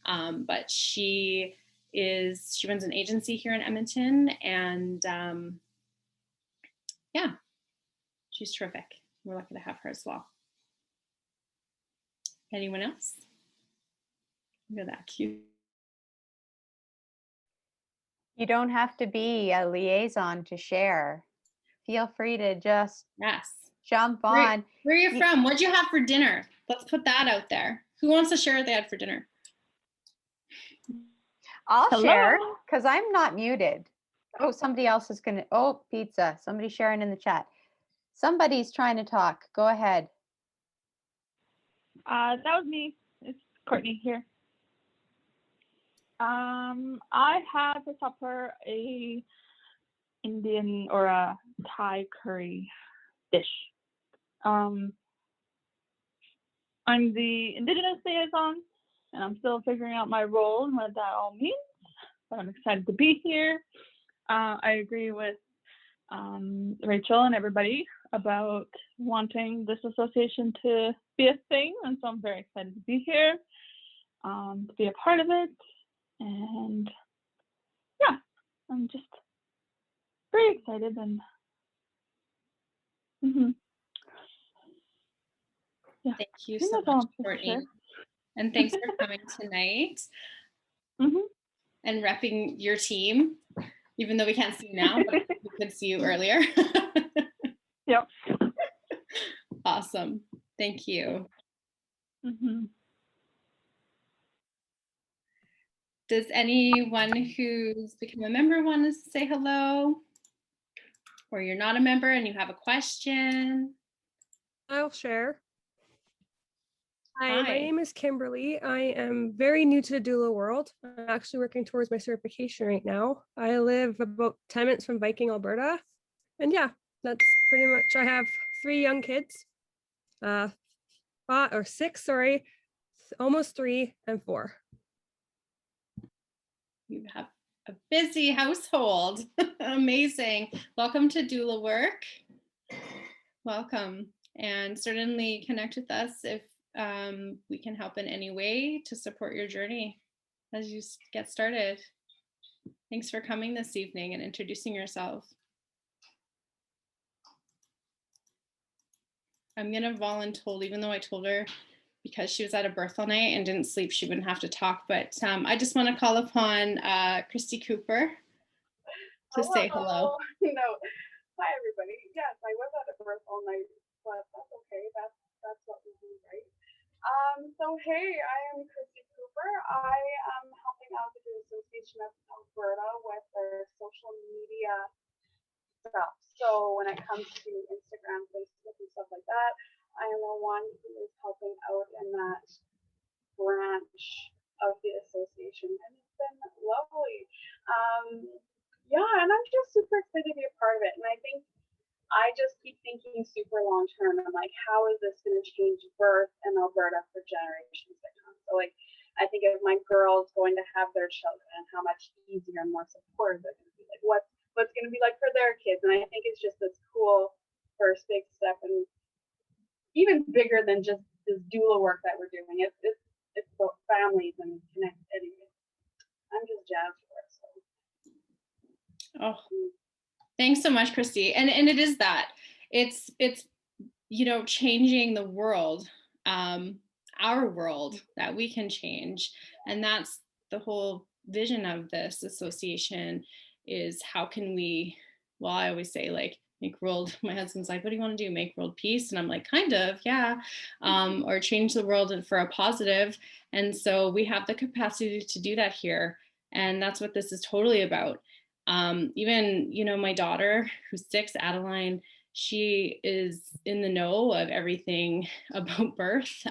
But she runs an agency here in Edmonton and yeah, she's terrific. We're lucky to have her as well. Anyone else? Look at that cute. You don't have to be a liaison to share. Feel free to just jump on. Where are you from? What'd you have for dinner? Let's put that out there. Who wants to share what they had for dinner? I'll share because I'm not muted. Oh, somebody else is going to. Oh, pizza. Somebody's sharing in the chat. Somebody's trying to talk. Go ahead. That was me. It's Courtney here. I had for supper a Indian or a Thai curry ish. I'm the Indigenous liaison, and I'm still figuring out my role and what that all means, but I'm excited to be here. I agree with Rachel and everybody about wanting this association to be a thing, and so I'm very excited to be here, to be a part of it, and yeah, I'm just very excited and yeah. Thank you so much, Courtney. And thanks for coming tonight and repping your team, even though we can't see you now, but we could see you earlier. Yep. Awesome. Thank you. Does anyone who's become a member want to say hello? Or you're not a member and you have a question? I'll share. Hi, my Hi. name is Kimberly. I am very new to the doula world. I'm actually working towards my certification right now. I live about 10 minutes from Viking, Alberta. And yeah, that's pretty much, I have 3 young kids, 6, sorry, almost 3 and 4. You have a busy household. Amazing. Welcome to Doula Work. Welcome. And certainly connect with us if we can help in any way to support your journey as you get started. Thanks for coming this evening and introducing yourself. I'm gonna voluntold, even though I told her because she was at a birth all night and didn't sleep, she wouldn't have to talk, but I just want to call upon Christy Cooper to say hello. No. Hi, everybody. Yes, I was at a birth all night, but that's okay. That's what we do, right? So hey, I am Christy Cooper. I am helping out the Doula Association of Alberta with their social media stuff. So when it comes to Instagram, Facebook, and stuff like that, I am the one who is helping out in that branch of the association, and it's been lovely. Yeah, and I'm just super excited to be a part of it. And I think I just keep thinking super long term. I'm like, how is this going to change birth in Alberta for generations to come? So like, I think of my girls going to have their children and how much easier and more supportive they're going to be. Like, what's going to be like for their kids? And I think it's just this cool first big step, and even bigger than just this doula work that we're doing. It's about families and connectivity. I'm just jazzed for it. So. Oh, thanks so much, Christy. And it is that it's changing the world, our world that we can change, and that's the whole vision of this association. Is how can we? Well, I always say like make world. My husband's like, what do you want to do? Make world peace? And I'm like, kind of, yeah, or change the world for a positive. And so we have the capacity to do that here, and that's what this is totally about. Even, my daughter who's 6, Adeline, she is in the know of everything about birth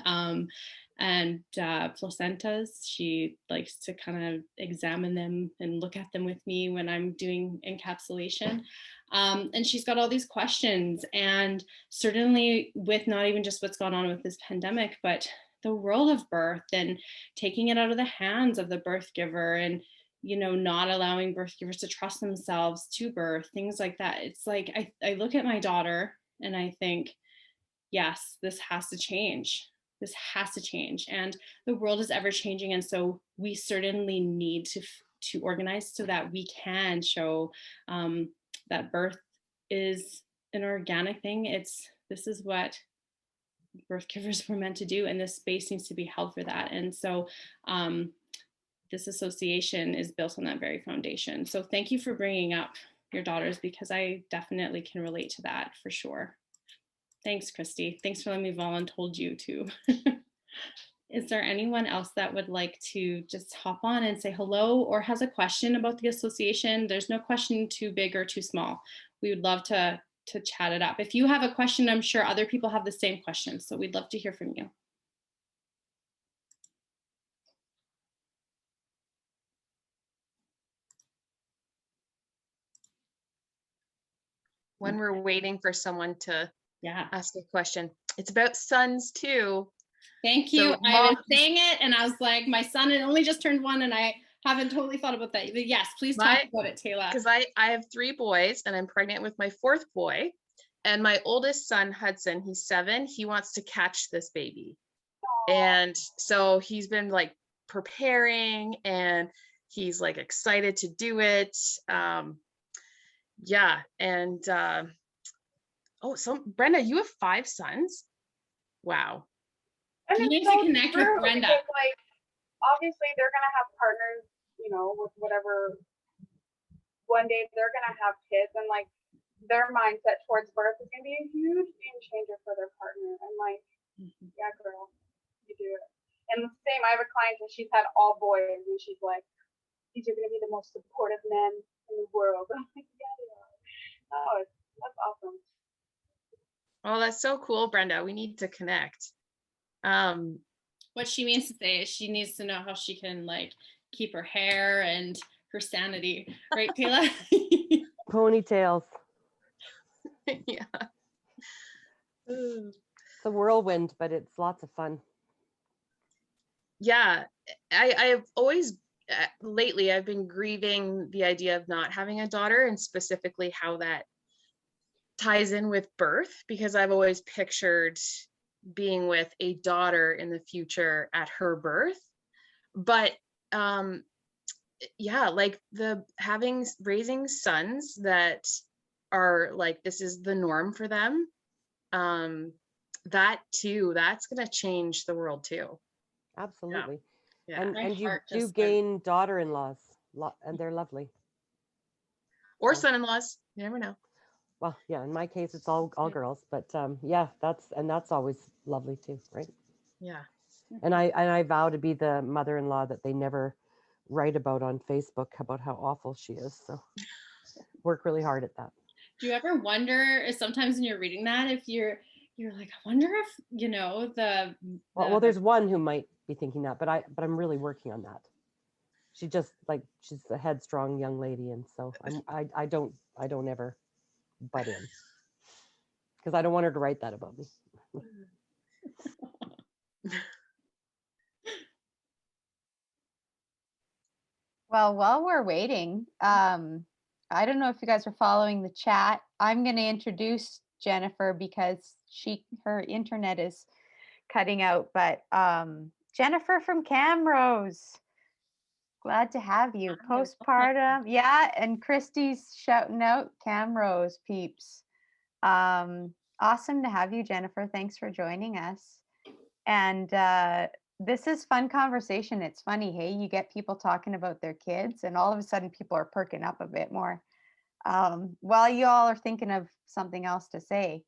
and placentas. She likes to kind of examine them and look at them with me when I'm doing encapsulation. And she's got all these questions, and certainly with not even just what's gone on with this pandemic, but the world of birth and taking it out of the hands of the birth giver, and not allowing birth givers to trust themselves to birth, things like that. It's like, I look at my daughter and I think, yes, this has to change. This has to change. And the world is ever changing. And so we certainly need to organize so that we can show that birth is an organic thing. This is what birth givers were meant to do. And this space needs to be held for that. And so, this association is built on that very foundation. So thank you for bringing up your daughters, because I definitely can relate to that for sure. Thanks, Christy. Thanks for letting me voluntold you too. Is there anyone else that would like to just hop on and say hello or has a question about the association? There's no question too big or too small. We would love to chat it up. If you have a question, I'm sure other people have the same question. So we'd love to hear from you. When we're waiting for someone to Yeah. ask a question. It's about sons too. Thank you. So I was saying it and I was like, my son had only just turned 1 and I haven't totally thought about that. But yes, please talk about it, Taylor. Because I have 3 boys and I'm pregnant with my 4th boy. And my oldest son, Hudson, he's 7. He wants to catch this baby. And so he's been like preparing and he's like excited to do it. Yeah. And oh, so Brenda, you have 5 sons? Wow. And You it's need so to connect with true Brenda. because, like, obviously they're gonna have partners, you know, with whatever. One day they're gonna have kids, and like their mindset towards birth is gonna be a huge game changer for their partner. And like, yeah, girl, you do it. And the same, I have a client and she's had all boys, and she's like, these are gonna be the most supportive men in the world. I'm like, yeah, they are. Oh, that's awesome. Oh, that's so cool, Brenda. We need to connect. What she means to say is she needs to know how she can like keep her hair and her sanity, right, Taylor? Ponytails. Yeah. It's a whirlwind, but it's lots of fun. Yeah, I've always lately I've been grieving the idea of not having a daughter, and specifically how that ties in with birth, because I've always pictured being with a daughter in the future at her birth. But yeah, like raising sons that are like, this is the norm for them, that too, that's gonna change the world too. Absolutely. Yeah. And you do gain daughter-in-laws, and they're lovely. Or son-in-laws, you never know. Well, yeah, in my case, it's all girls, but yeah, that's always lovely too, right? Yeah. And I vow to be the mother-in-law that they never write about on Facebook about how awful she is. So work really hard at that. Do you ever wonder if sometimes when you're reading that, if you're like, I wonder if, you know, well, there's one who might be thinking that, but I'm really working on that. She's a headstrong young lady, and so I don't ever butt in because I don't want her to write that about me. Well, while we're waiting, I don't know if you guys are following the chat. I'm going to introduce Jennifer because her internet is cutting out, but Jennifer from Camrose, glad to have you. Postpartum, yeah, and Christy's shouting out Camrose peeps. Awesome to have you, Jennifer. Thanks for joining us. And this is fun conversation. It's funny, hey, you get people talking about their kids and all of a sudden people are perking up a bit more. While you all are thinking of something else to say,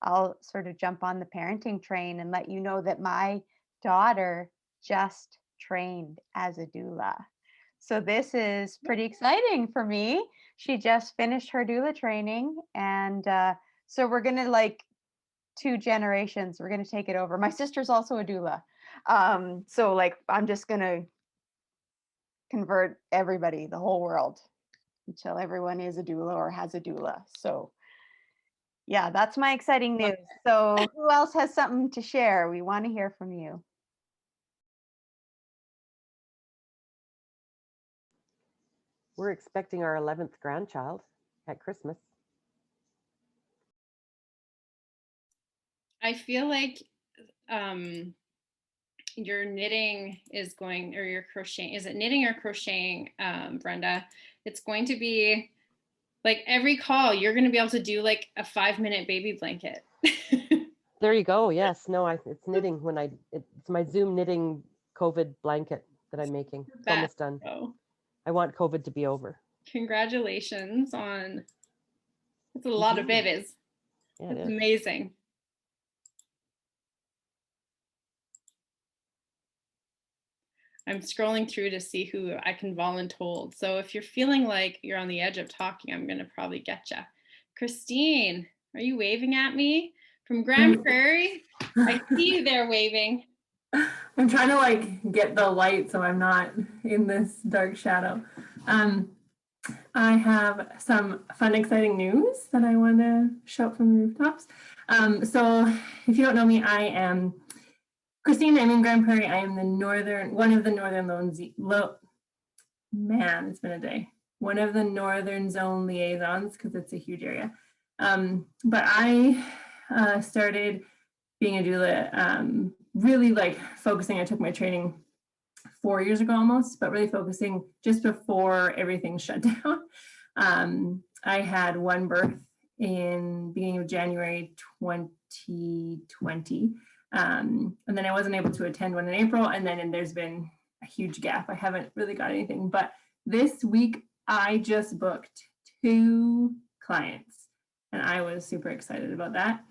I'll sort of jump on the parenting train and let you know that my daughter just trained as a doula. So this is pretty exciting for me. She just finished her doula training, and so we're gonna, like, 2 generations, we're gonna take it over. My sister's also a doula. So like I'm just gonna convert everybody, the whole world, until everyone is a doula or has a doula. So yeah, that's my exciting news. So who else has something to share? We want to hear from you. We're expecting our 11th grandchild at Christmas. I feel like your knitting is going, or your crocheting, is it knitting or crocheting, Brenda? It's going to be like every call, you're going to be able to do like a 5-minute baby blanket. There you go. Yes. No, it's knitting it's my Zoom knitting COVID blanket that I'm making. It's almost done. I want COVID to be over. Congratulations on, it's a lot of babies. Yeah, it's amazing. I'm scrolling through to see who I can voluntold. So if you're feeling like you're on the edge of talking, I'm going to probably get you. Christine, are you waving at me from Grand Prairie? I see you there waving. I'm trying to like get the light so I'm not in this dark shadow. I have some fun, exciting news that I want to shout from the rooftops. So if you don't know me, I am Christine. I'm in Grand Prairie. I am one of the northern it's been a day. One of the northern zone liaisons, because it's a huge area. But I started being a doula, really like focusing. I took my training 4 years ago almost, but really focusing just before everything shut down. I had one birth in beginning of January 2020. And then I wasn't able to attend one in April. And then there's been a huge gap. I haven't really got anything, but this week I just booked 2 clients and I was super excited about that.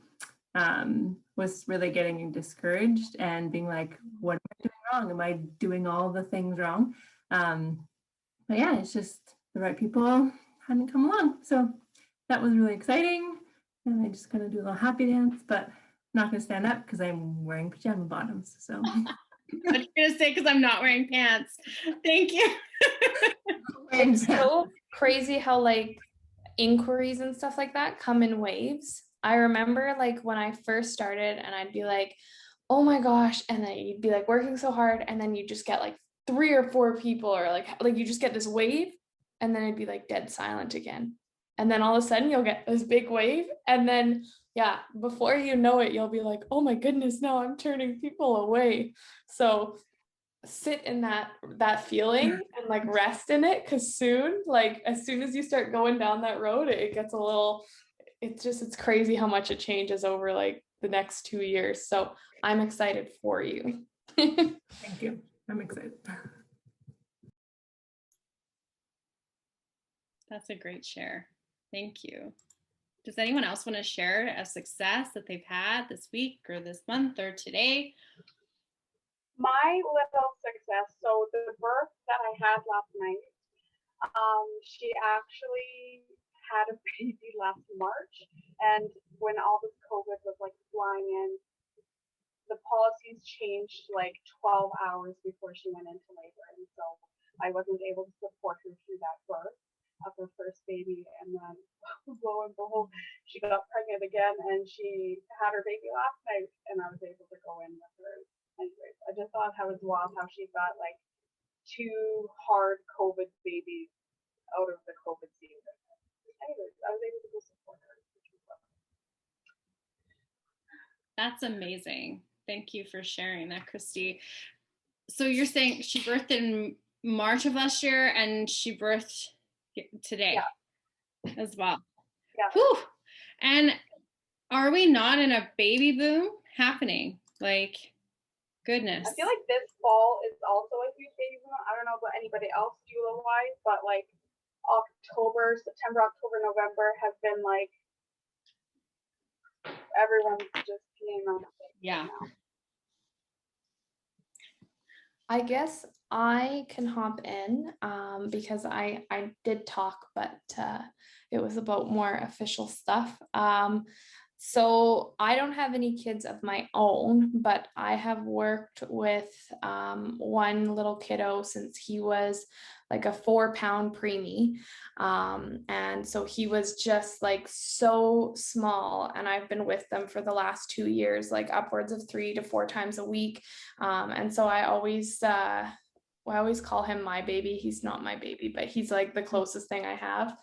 Was really getting discouraged and being like, what am I doing wrong? Am I doing all the things wrong? But yeah, it's just the right people hadn't come along. So that was really exciting. And I just gonna do a little happy dance, but I'm not gonna stand up because I'm wearing pajama bottoms. So I was gonna say because I'm not wearing pants. Thank you. It's so crazy how like inquiries and stuff like that come in waves. I remember like when I first started and I'd be like, oh my gosh, and then you'd be like working so hard and then you just get like 3 or 4 people or like you just get this wave and then it'd be like dead silent again. And then all of a sudden you'll get this big wave and then yeah, before you know it, you'll be like, oh my goodness, now I'm turning people away. So sit in that feeling and like rest in it, because soon, like as soon as you start going down that road, it gets a little, it's crazy how much it changes over like the next 2 years. So I'm excited for you. Thank you. I'm excited. That's a great share. Thank you. Does anyone else want to share a success that they've had this week or this month or today? My little success, so the birth that I had last night, she actually had a baby last March, and when all this COVID was like flying in, the policies changed like 12 hours before she went into labor, and so I wasn't able to support her through that birth of her first baby, and then lo and behold, she got pregnant again, and she had her baby last night, and I was able to go in with her. Anyways, I just thought how it was wild how she got like 2 hard COVID babies out of the COVID season. Anyways, I was able to go support her. That's amazing. Thank you for sharing that, Christy. So you're saying she birthed in March of last year and she birthed today as well. Yeah. Whew. And are we not in a baby boom happening? Like, goodness. I feel like this fall is also a huge baby boom. I don't know about anybody else doula-wise, but like September, October, November have been like everyone's just being on it. Yeah. I guess I can hop in because I did talk, but it was about more official stuff. So I don't have any kids of my own, but I have worked with one little kiddo since he was like a 4-pound preemie. And so he was just like so small, and I've been with them for the last 2 years, like upwards of 3 to 4 times a week. And so I always call him my baby. He's not my baby, but he's like the closest thing I have.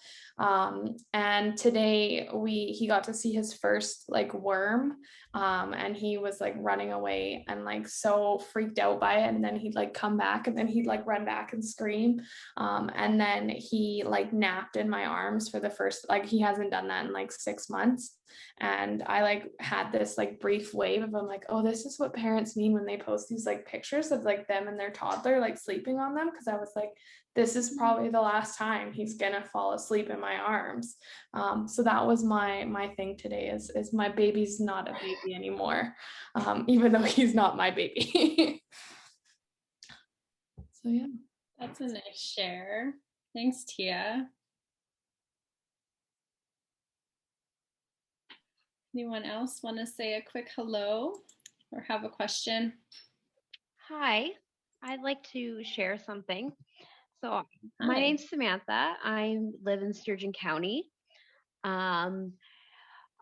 And today he got to see his first like worm, and he was like running away and like so freaked out by it. And then he'd like come back and then he'd like run back and scream. And then he like napped in my arms for the first, like he hasn't done that in like 6 months. And I like had this like brief wave of I'm like, oh, this is what parents mean when they post these like pictures of like them and their toddler like sleeping on them. Cause I was like, this is probably the last time he's gonna fall asleep in my arms. So that was my thing today is my baby's not a baby anymore, even though he's not my baby. So yeah. That's a nice share. Thanks, Tia. Anyone else want to say a quick hello or have a question? Hi, I'd like to share something. So my name's Samantha. I live in Sturgeon County.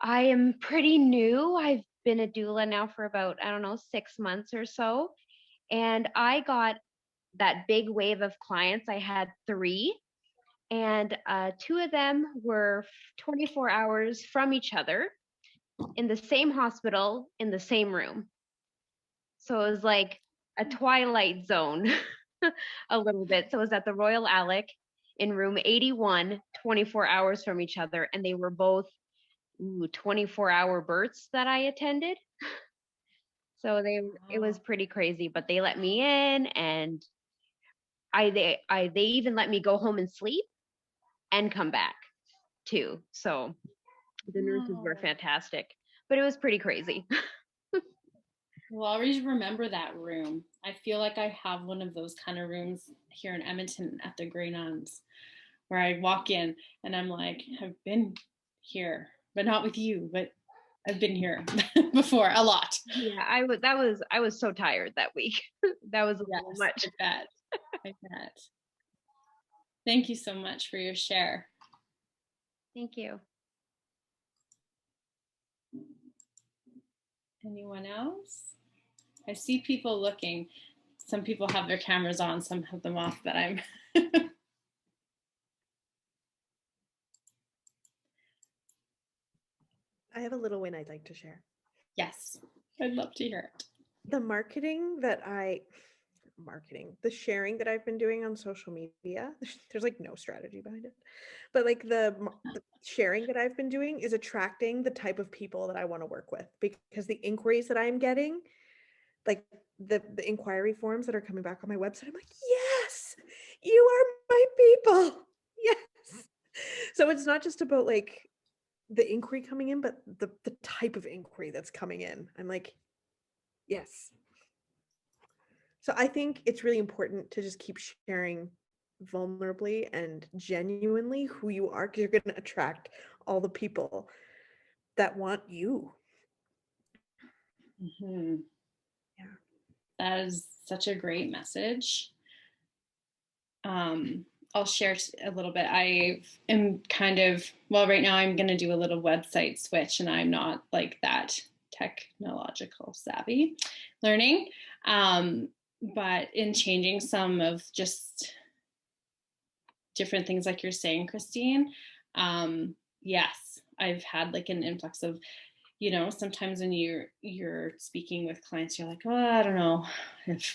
I am pretty new. I've been a doula now for about, I don't know, 6 months or so. And I got that big wave of clients. I had 3, and 2 of them were 24 hours from each other in the same hospital in the same room. So it was like a twilight zone a little bit. So it was at the Royal Alec in room 81, 24 hours from each other. And they were both 24-hour births that I attended. So it was pretty crazy, but they let me in, and they even let me go home and sleep and come back too. So the nurses were fantastic, but it was pretty crazy. Well, I'll always remember that room. I feel like I have one of those kind of rooms here in Edmonton at the Grey Nuns, where I walk in and I'm like, I've been here, but not with you, but I've been here before a lot. Yeah, I was so tired that week. That was a little much. I bet. I bet. Thank you so much for your share. Thank you. Anyone else? I see people looking. Some people have their cameras on, some have them off, but I'm I have a little win I'd like to share. Yes, I'd love to hear it. The the sharing that I've been doing on social media, there's like no strategy behind it, but like the sharing that I've been doing is attracting the type of people that I want to work with, because the inquiries that I'm getting, like the inquiry forms that are coming back on my website, I'm like, yes, you are my people. Yes. So it's not just about like the inquiry coming in, but the type of inquiry that's coming in. I'm like, yes. So I think it's really important to just keep sharing vulnerably and genuinely who you are, because you're going to attract all the people that want you. Mm-hmm. Yeah. That is such a great message. I'll share a little bit. I am right now I'm going to do a little website switch, and I'm not like that technological savvy learning. But in changing some of just different things like you're saying, Christine, yes, I've had like an influx of, sometimes when you're speaking with clients, you're like, oh, I don't know,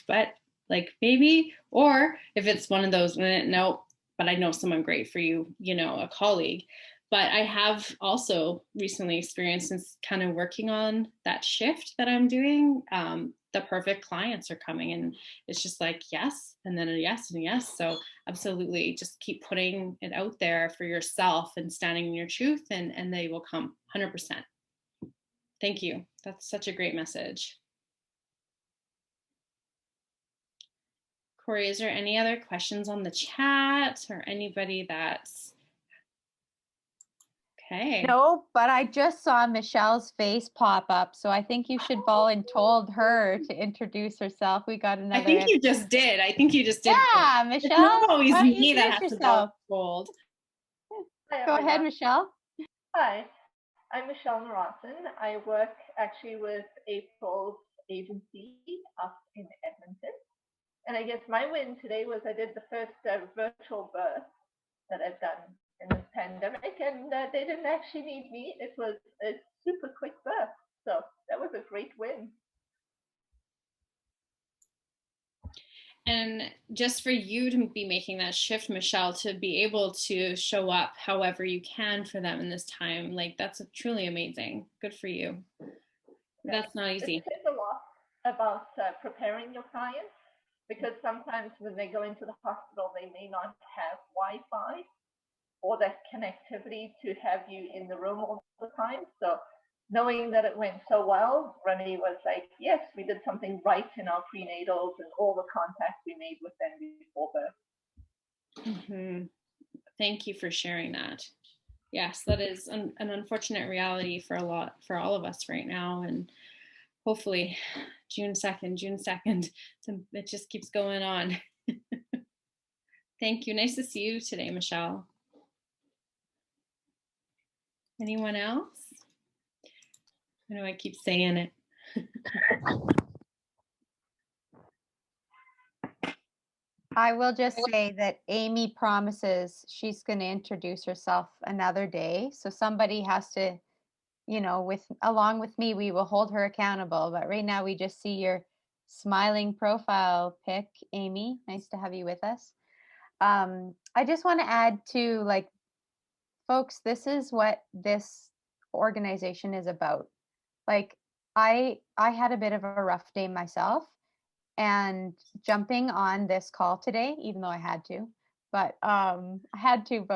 but like maybe, or if it's one of those, no, but I know someone great for you, a colleague. But I have also recently experienced, since kind of working on that shift that I'm doing, the perfect clients are coming, and it's just like, yes, and then a yes and a yes. So absolutely, just keep putting it out there for yourself and standing in your truth, and they will come 100%. Thank you. That's such a great message. Corey, is there any other questions on the chat, or anybody that's okay? No, but I just saw Michelle's face pop up, so I think you should told her to introduce herself. We got another. I think you just did. Yeah, Michelle. It's not always why don't you me that introduce has to go yourself? bold. Hi, Go ahead, everyone. Michelle. Hi, I'm Michelle Naranton. I work actually with April's agency up in Edmonton. And I guess my win today was I did the first virtual birth that I've done in this pandemic, and they didn't actually need me. It was a super quick birth. So that was a great win. And just for you to be making that shift, Michelle, to be able to show up however you can for them in this time, like that's truly amazing. Good for you. That's not easy. It says a lot about preparing your clients, because sometimes when they go into the hospital, they may not have Wi-Fi or that connectivity to have you in the room all the time. So knowing that it went so well, Remy was like, yes, we did something right in our prenatals and all the contacts we made with them before birth. Mm-hmm. Thank you for sharing that. Yes, that is an unfortunate reality for all of us right now. And hopefully June 2nd, it just keeps going on. Thank you. Nice to see you today, Michelle. Anyone else? I know I keep saying it. I will just say that Amy promises she's going to introduce herself another day. So somebody has to, you know, along with me, we will hold her accountable. But right now we just see your smiling profile pic, Amy. Nice to have you with us. I just want to add to, like, folks, this is what this organization is about. Like, I had a bit of a rough day myself, and jumping on this call today, even though I had to, but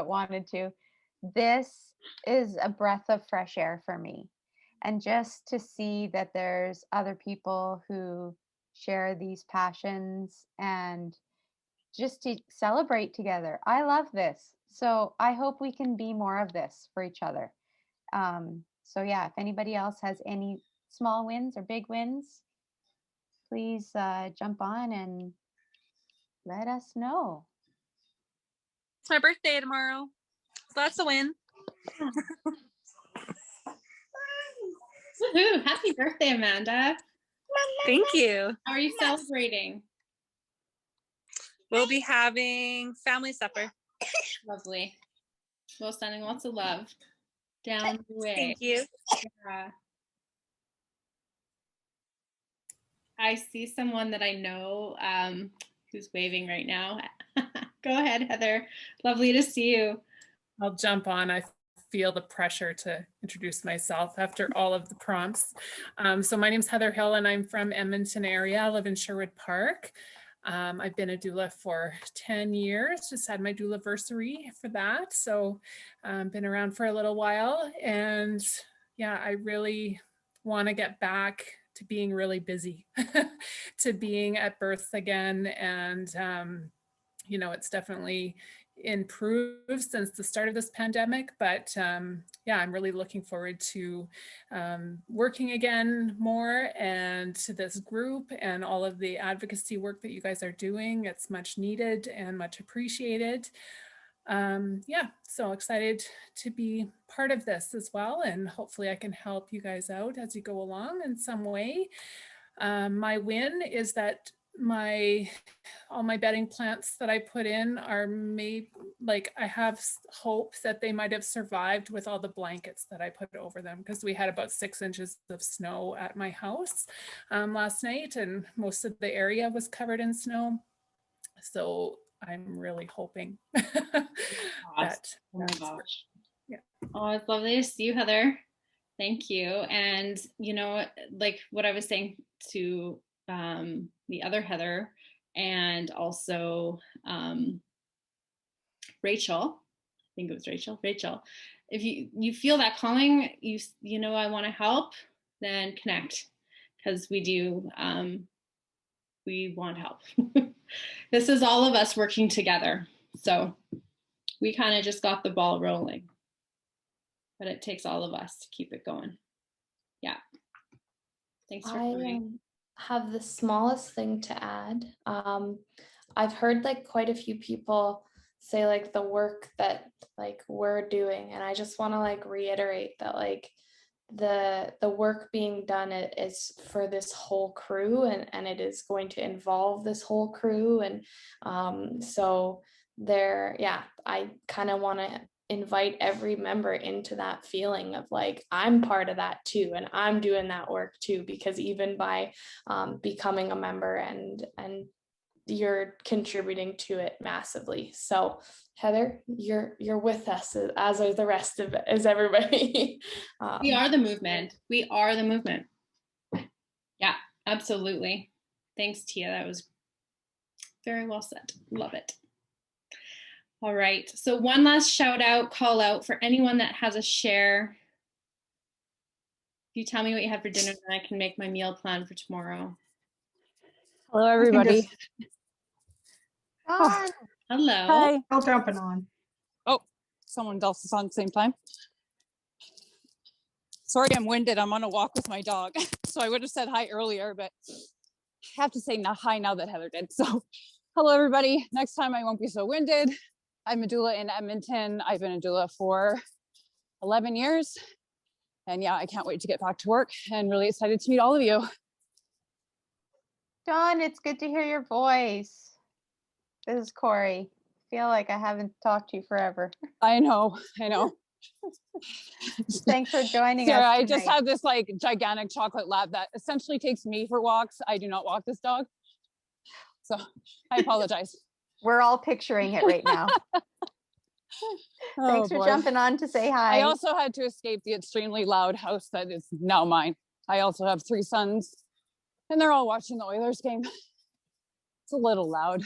wanted to. This is a breath of fresh air for me. And just to see that there's other people who share these passions and just to celebrate together. I love this. So I hope we can be more of this for each other. So yeah, if anybody else has any small wins or big wins, please jump on and let us know. It's my birthday tomorrow, so that's a win. Woohoo! Happy birthday, Amanda. Thank you. How are you celebrating? We'll be having family supper. Lovely. Well, sending lots of love down the way. Thank you. Yeah. I see someone that I know who's waving right now. Go ahead, Heather. Lovely to see you. I'll jump on. I feel the pressure to introduce myself after all of the prompts. So my name's Heather Hill and I'm from Edmonton area. I live in Sherwood Park. I've been a doula for 10 years, just had my doula-versary for that. So been around for a little while, and yeah, I really want to get back to being really busy, to being at births again. And, you know, it's definitely improved since the start of this pandemic, but yeah, I'm really looking forward to working again more, and to this group and all of the advocacy work that you guys are doing. It's much needed and much appreciated. Yeah, so excited to be part of this as well, and hopefully I can help you guys out as you go along in some way. My win is that all my bedding plants that I put in are made, like, I have hope that they might have survived with all the blankets that I put over them, because we had about 6 inches of snow at my house last night, and most of the area was covered in snow. So I'm really hoping that. Oh my gosh. Yeah. Oh, it's lovely to see you, Heather. Thank you. And, you know, like what I was saying to the other Heather, and also Rachel, I think it was Rachel, if you feel that calling, you know, I want to help, then connect, because we do, we want help. This is all of us working together. So we kind of just got the ball rolling, but it takes all of us to keep it going. Yeah. Thanks for coming. Have the smallest thing to add. I've heard like quite a few people say like the work that like we're doing, and I just want to like reiterate that like the work being done is for this whole crew, and it is going to involve this whole crew, and so there, yeah, I kind of want to invite every member into that feeling of like, I'm part of that too, and I'm doing that work too, because even by becoming a member, and you're contributing to it massively. So Heather, you're with us, as are the rest of it, as everybody. We are the movement. We are the movement. Yeah, absolutely. Thanks, Tia. That was very well said. Love it. All right. So one last shout out, call out for anyone that has a share. If you tell me what you had for dinner, then I can make my meal plan for tomorrow. Hello, everybody. Oh, hello. Hi. Still jumping on. Oh, someone else is on at the same time. Sorry, I'm winded. I'm on a walk with my dog. So I would have said hi earlier, but I have to say hi now that Heather did. So hello, everybody. Next time I won't be so winded. I'm a doula in Edmonton. I've been a doula for 11 years. And yeah, I can't wait to get back to work and really excited to meet all of you. Dawn, it's good to hear your voice. This is Corey. I feel like I haven't talked to you forever. I know. Thanks for joining Sarah, us I just tonight. have this like gigantic chocolate lab that essentially takes me for walks. I do not walk this dog. So I apologize. We're all picturing it right now. Thanks for jumping on to say hi. I also had to escape the extremely loud house that is now mine. I also have 3 sons and they're all watching the Oilers game. It's a little loud.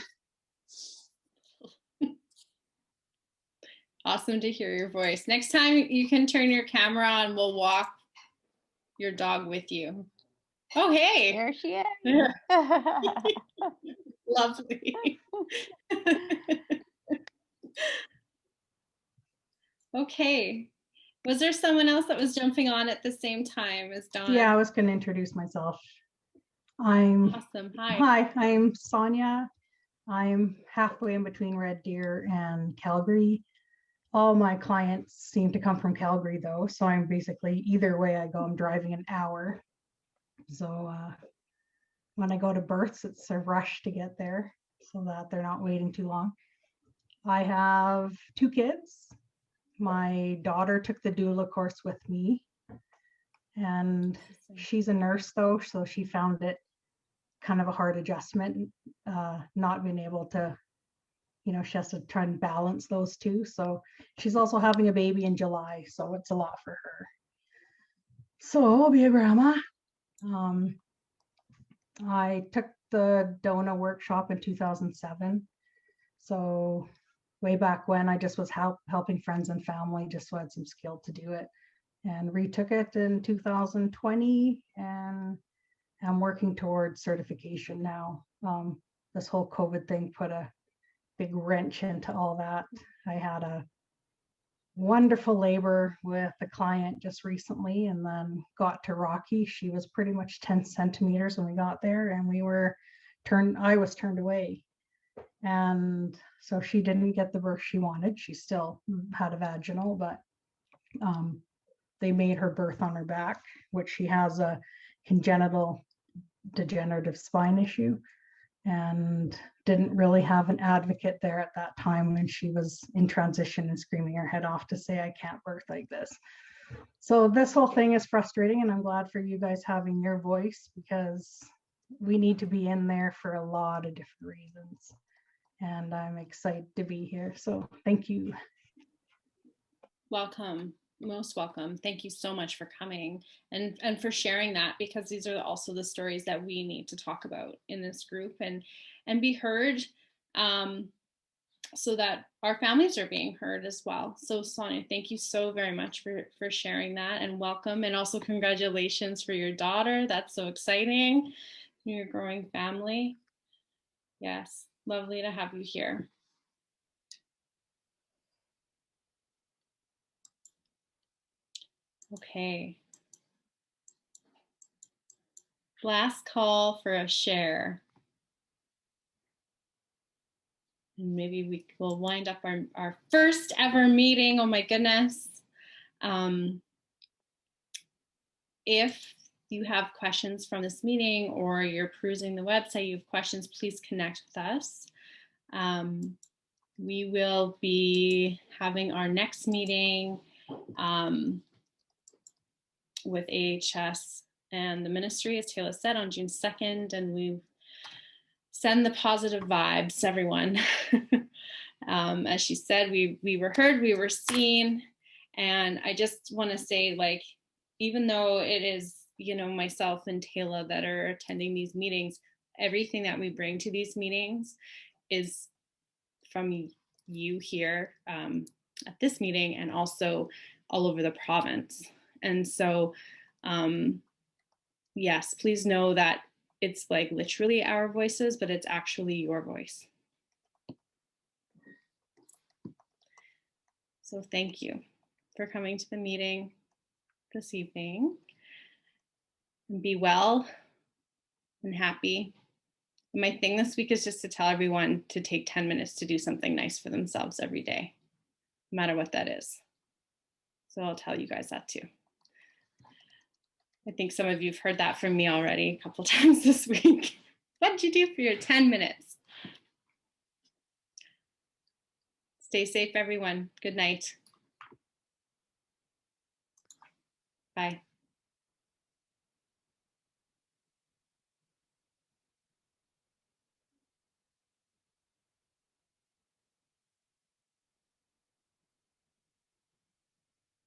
Awesome to hear your voice. Next time you can turn your camera on, we'll walk your dog with you. Oh, hey. There she is. Lovely. Okay. Was there someone else that was jumping on at the same time as Dawn? Yeah, I was going to introduce myself. I'm awesome. Hi. I'm Sonia. I'm halfway in between Red Deer and Calgary. All my clients seem to come from Calgary though, so I'm basically either way I go, I'm driving an hour. So when I go to births, it's a rush to get there so that they're not waiting too long. I have 2 kids. My daughter took the doula course with me, and she's a nurse though, so she found it kind of a hard adjustment, not being able to, she has to try and balance those 2. So she's also having a baby in July, so it's a lot for her. So I'll be a grandma. I took the DONA workshop in 2007. So way back when, I just was helping friends and family, just so I had some skill to do it, and retook it in 2020, and I'm working towards certification now. This whole COVID thing put a big wrench into all that. I had a wonderful labor with a client just recently, and then got to Rocky. She was pretty much 10 centimeters when we got there, and I was turned away. And so she didn't get the birth she wanted. She still had a vaginal, but they made her birth on her back, which she has a congenital degenerative spine issue, and didn't really have an advocate there at that time when she was in transition and screaming her head off to say, I can't birth like this. So this whole thing is frustrating, and I'm glad for you guys having your voice, because we need to be in there for a lot of different reasons. And I'm excited to be here. So thank you. Welcome. Most welcome. Thank you so much for coming and for sharing that, because these are also the stories that we need to talk about in this group and be heard, so that our families are being heard as well. So Sonia, thank you so very much for sharing that, and welcome, and also congratulations for your daughter. That's so exciting. Your growing family. Yes, lovely to have you here. Okay. Last call for a share. And maybe we will wind up our first ever meeting. Oh my goodness. If you have questions from this meeting, or you're perusing the website, you have questions, please connect with us. We will be having our next meeting with AHS and the ministry, as Taylor said, on June 2nd, and we send the positive vibes, everyone. As she said, we were heard, we were seen, and I just want to say, like, even though it is, myself and Taylor that are attending these meetings, everything that we bring to these meetings is from you here at this meeting, and also all over the province. And so, yes, please know that it's like literally our voices, but it's actually your voice. So thank you for coming to the meeting this evening. And be well and happy. And my thing this week is just to tell everyone to take 10 minutes to do something nice for themselves every day, no matter what that is. So I'll tell you guys that too. I think some of you've heard that from me already a couple times this week. What did you do for your 10 minutes? Stay safe, everyone. Good night. Bye.